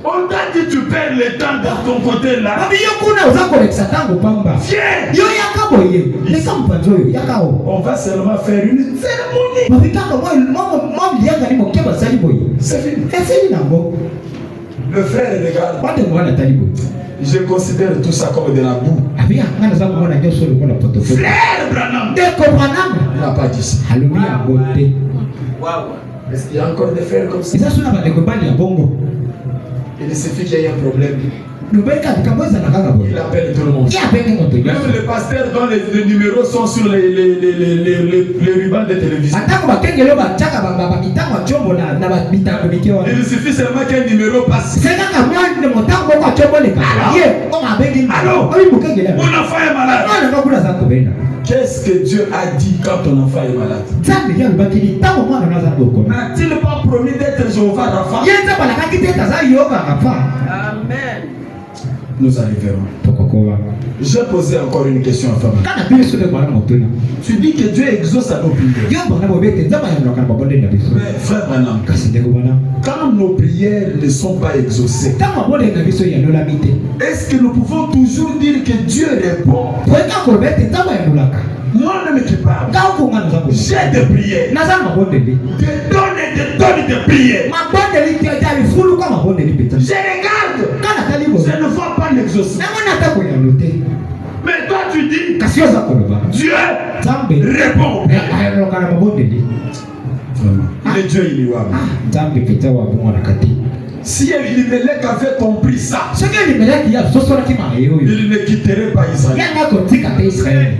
On t'a dit tu perds le temps de ton côté là. Viens. On va seulement faire une cérémonie. C'est fini. Le frère regarde. Je considère tout ça comme de la boue. Frère Branham, il n'a pas dit ça. Est-ce qu'il y a encore des frères comme ça? Il suffit qu'il y ait un problème. Il appelle tout le monde. Même les pasteurs dont les numéros sont sur les rubans de télévision. Il suffit seulement qu'un numéro passe. Allô? Mon enfant est malade. Qu'est-ce que Dieu a dit quand ton enfant est malade? N'a-t-il pas promis d'être Jéhovah Rapha? Amen. Nous arriverons. J'ai posé encore une question à Fabien. Tu dis que Dieu exauce à nos prières. Mais frère Branham, quand nos prières ne sont pas exaucées, est-ce que nous pouvons toujours dire que Dieu répond? Moi-même qui parle, j'ai des prières, des tonnes et des tonnes de prières. Je regarde, je ne vois pas l'exaucement. Mais toi tu dis, Dieu répond. Le Dieu ignorable. Si Elimelech avait compris ça, il ne quitterait pas Israël.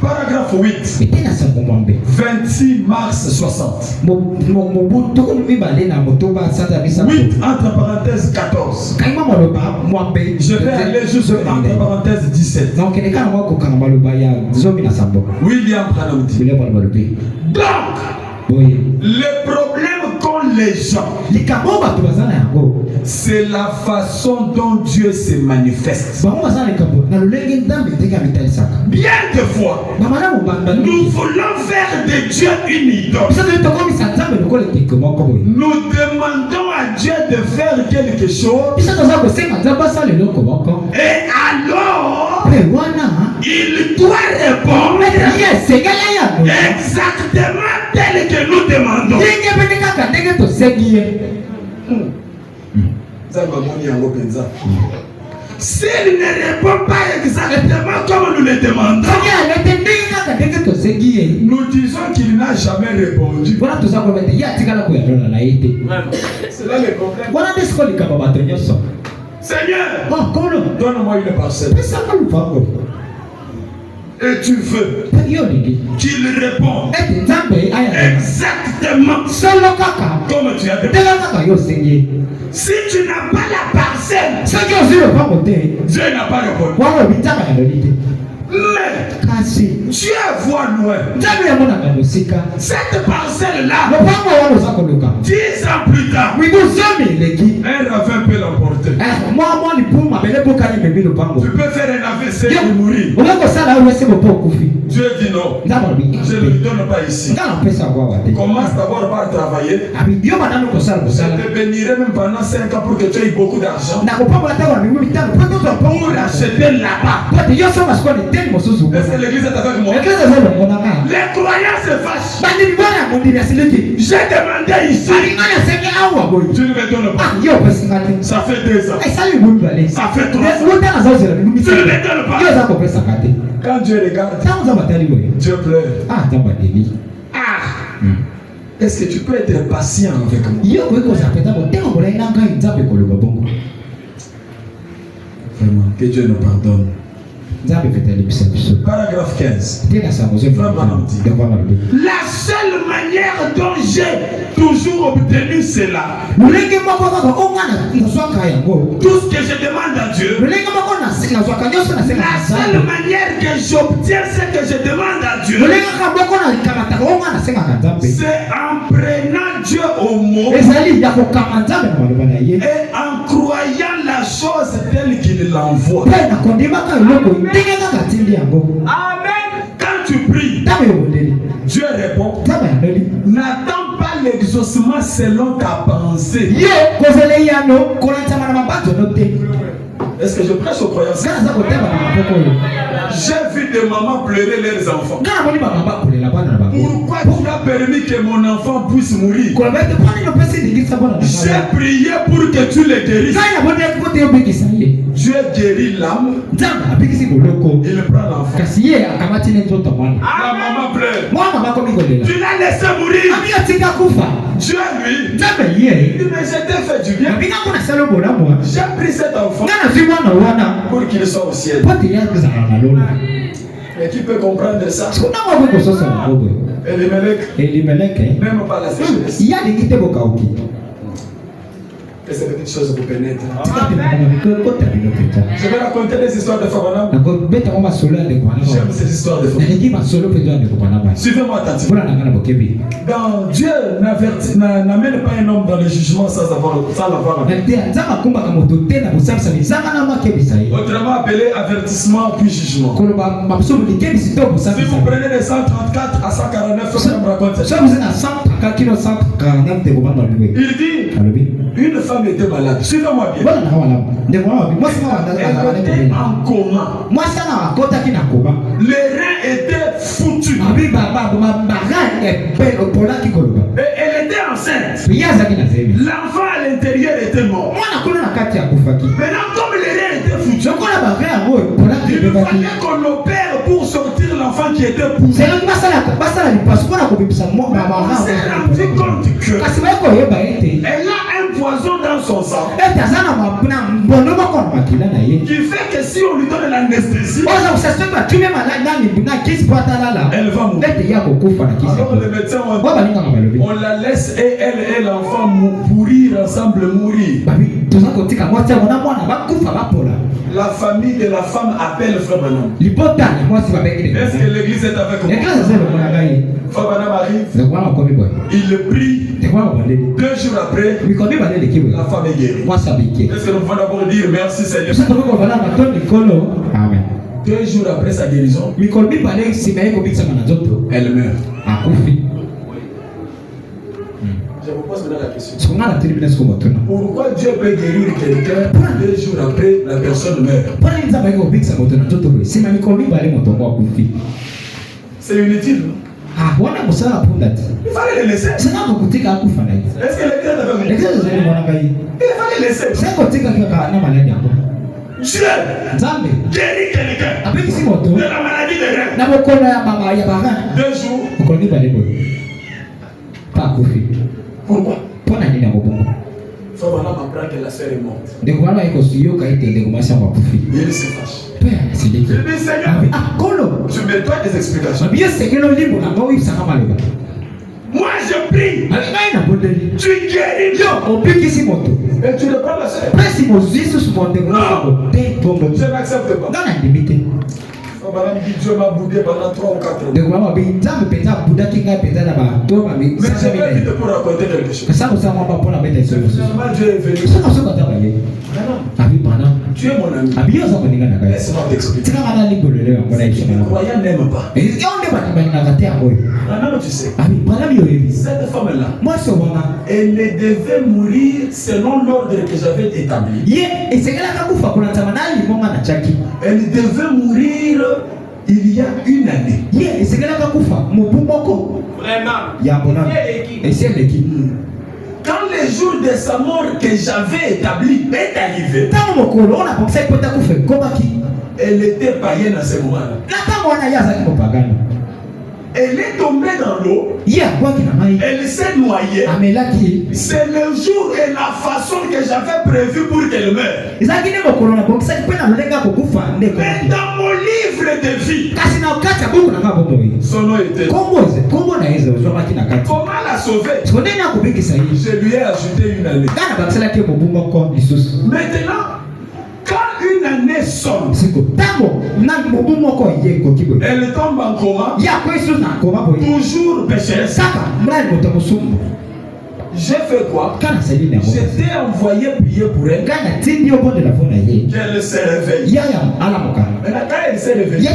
Paragraphe 8, 26 mars 60. 8 entre parenthèses 14. Je vais aller juste entre parenthèses 17. William Branham dit. Donc, le problème qu'ont les gens, c'est la façon dont Dieu se manifeste. Bien de fois, nous voulons faire de Dieu une idole. Nous demandons à Dieu de faire quelque chose. Et alors, il doit répondre exactement tel que nous demandons. S'il ne répond pas exactement comme nous le demandons, nous disons qu'il n'a jamais répondu. C'est là le problème. Seigneur, donne-moi une parcelle. Et tu veux qu'il réponde exactement comme tu as demandé. Si tu n'as pas la parcelle, Dieu n'a pas répondu. Mais Dieu voit loin. Cette parcelle-là, 10 ans plus tard, un ravin peut l'emporter. Tu peux faire un AVC et mourir. Dieu dit non. Je ne lui donne pas ici. Commence d'abord par travailler. Je te bénirai même pendant 5 ans pour que tu aies beaucoup d'argent pour acheter là-bas. Est-ce que l'église est avec moi? Les croyants se fâchent. J'ai demandé ici. Tu ne me donnes pas. Ça fait 2 ans. Ça fait 3 ans. Tu ne me donnes pas. Quand Dieu regarde, Dieu pleure. Est-ce que tu peux être patient avec moi? Vraiment, que Dieu nous pardonne. Paragraphe 15. La seule manière dont j'ai toujours obtenu cela, tout ce que je demande à Dieu, la seule manière que j'obtiens ce que je demande à Dieu, c'est en prenant Dieu au mot et en croyant la chose telle qu'il l'envoie. Amen. Quand tu pries, Dieu répond. N'attends pas l'exaucement selon ta pensée. Est-ce que je prêche aux croyants? J'ai vu des mamans pleurer leurs enfants. Pourquoi tu as permis que mon enfant puisse mourir? J'ai prié pour que tu le guérisses. Dieu guérit l'âme. Il prend l'enfant. La maman pleure. Tu l'as laissé mourir. Dieu lui. Il dit mais je t'ai fait du bien. J'ai pris cet enfant pour qu'il soit au ciel. Et qui peut comprendre ça? Elimelech, même pas la sécheresse. Que ces petites choses vous pénètrent. Je vais raconter des histoires de Fabanam. J'aime ces histoires de Fabanam. Suivez-moi attentivement. Dans Dieu n'amène pas un homme dans le jugement sans l'avoir. Autrement appelé avertissement puis jugement. Si vous prenez les 134 à 149, ça me raconte. Il dit une femme était malade. Suivez-moi bien. Elle était en coma. Les reins étaient foutus. Et elle était enceinte. L'enfant à l'intérieur était mort. Maintenant, comme les reins étaient foutus, il fallait qu'on opère pour sortir l'enfant qui était poussé. On s'est rendu compte que elle a un poison dans son sang qui fait que si on lui donne l'anesthésie, elle va mourir. Alors le médecin on la laisse et elle et l'enfant mourir ensemble, mourir. La famille de la femme appelle Frère Branham. Est-ce que l'église est avec moi? Frère Branham arrive, il le prie. 2 jours après, la femme est guérie. Est-ce que nous pouvons d'abord dire merci Seigneur? Amen. 2 jours après sa guérison, elle meurt. Je vous pose maintenant la question. Pourquoi Dieu peut guérir quelqu'un 2 jours après la personne meurt? C'est inutile, non? Il fallait le laisser. Est-ce que l'église est avec nous? Il fallait le laisser. Dieu guérit quelqu'un de la maladie de rein. 2 jours. Pourquoi? Frère Branham apprend que la sœur est morte. Il se fâche. Il dit Seigneur, tu me dois des explications. Moi je prie. Tu guéris. Et tu ne prends la sœur. Je n'accepte pas. Madame dit Dieu m'a boudé pendant 3 ou 4 ans. Mais c'est pas vite pour raconter quelque chose. Finalement Dieu est venu. Tu es mon ami. Laisse-moi t'expliquer. Les croyants n'aiment pas. Maintenant tu sais. Cette femme-là, elle devait mourir selon l'ordre que j'avais établi. Elle devait mourir il y a 1 année. Quand le jour de sa mort que j'avais établi est arrivé, elle était païenne à ce moment-là. Elle est tombée dans l'eau. Elle s'est noyée. C'est le jour et la façon que j'avais prévu pour qu'elle meure. Mais dans mon livre de vie, son nom était. Comment la sauver? Je lui ai ajouté 1 année. Maintenant, quand 1 année sonne, elle tombe en coma, toujours pécheresse. J'ai fait quoi? J'étais envoyé prier pour elle. Qu'elle se réveille. Maintenant, quand elle s'est réveillée,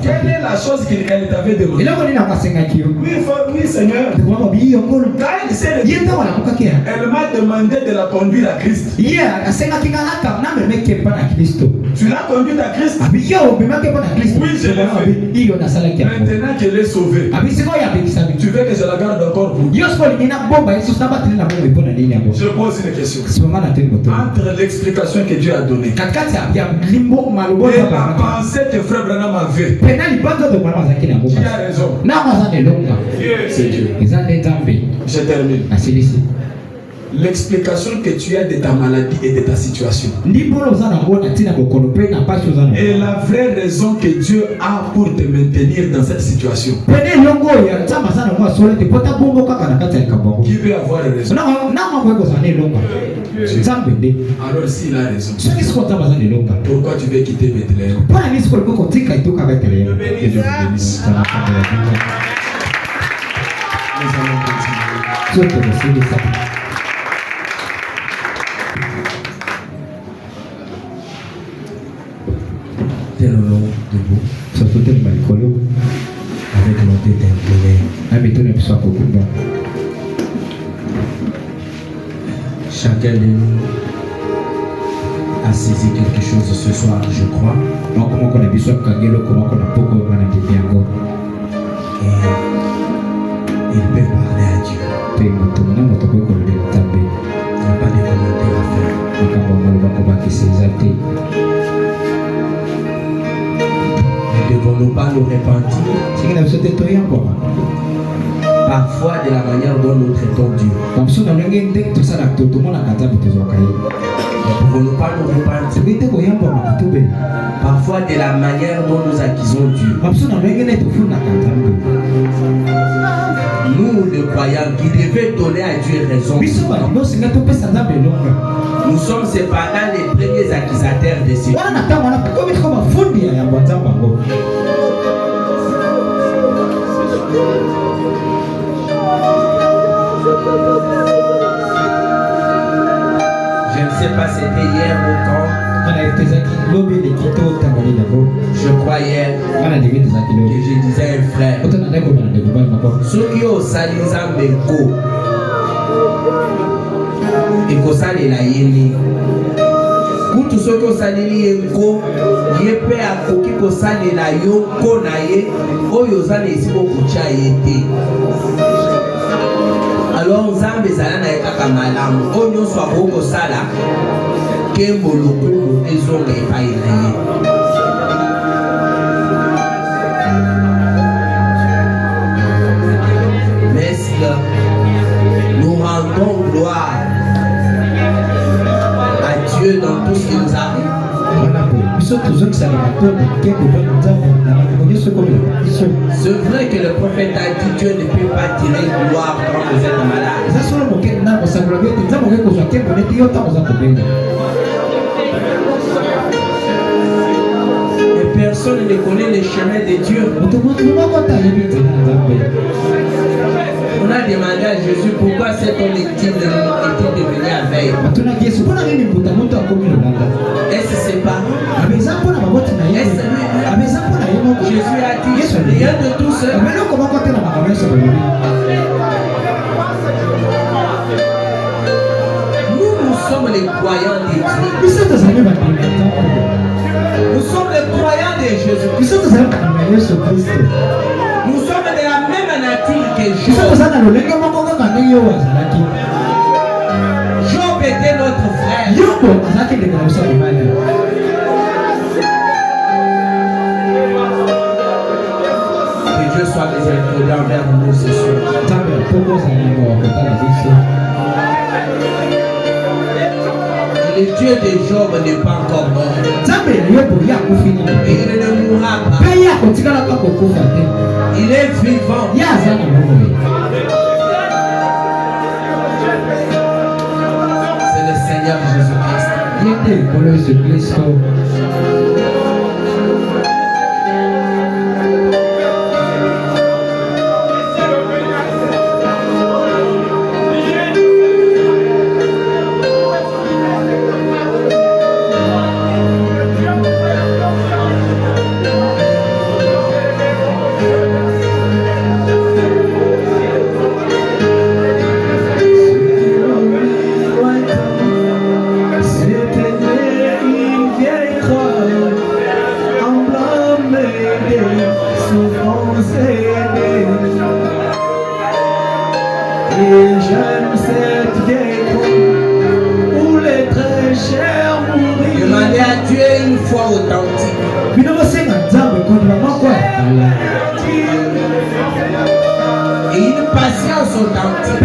quelle est la chose qu'elle t'avait demandé? Oui, Seigneur. Quand elle s'est réveillée, elle m'a demandé de la conduire à Christ. Tu l'as conduite à Christ? Oui, je l'ai fait. Maintenant qu'elle est sauvée, tu veux que je la garde encore pour? Je pose une question. Entre l'explication que Dieu a donnée et la pensée que frère Branham avait, qui a raison? C'est Dieu. Je termine. L'explication que tu as de ta maladie et de ta situation et la vraie raison que Dieu a pour te maintenir dans cette situation. Qui veut avoir raison? Alors s'il a raison, pourquoi tu veux quitter Bethléem? Nous allons continuer. Debout, avec nos têtes inclinées. Chacun de nous a saisi quelque chose ce soir, je crois. Et il peut parler à Dieu. Il n'y a pas de commentaire à faire. Ne devons-nous pas nous repentir parfois de la manière dont nous traitons Dieu? Ne pouvons-nous pas nous repentir parfois de la manière dont nous accusons Dieu? Nous, les croyants, qui devaient donner à Dieu raison, nous sommes cependant les premiers accusateurs de ces. Je ne sais pas, c'était hier ou quand. Je crois hier que je disais à un frère, ceux qui ont sali Zambeko et qu'on sali la yéni, kutu ceux qui ont sali yenko, yepe a koki ko sali la yonko na ye, oyo zali isi ko kucha yete. Alors Nzambe zala na ekaka malamu, onyo swa ko sala kembo lokumu ezonga epai na ye. Nous rendons gloire à Dieu dans tout ce qui nous arrive. C'est vrai que le prophète a dit Dieu ne peut pas tirer gloire quand vous êtes malade. Et personne ne connaît les chemins de Dieu. On a demandé à Jésus pourquoi cet homme est-il devenu aveugle. Est-ce ses parents? Jésus a dit rien de tout seul. Nous sommes les croyants de Dieu. Nous sommes les croyants de Jésus. Nous sommes de la même nature que Job. Job était notre frère. Que Dieu soit miséricordieux envers nous ce soir. Le Dieu de Job n'est pas encore mort. Et il ne mourra pas. Il est vivant. C'est le Seigneur Jésus-Christ. Et j'aime cette vieille croix où les très chers mourir. Demandez à Dieu une foi authentique. Et une patience authentique.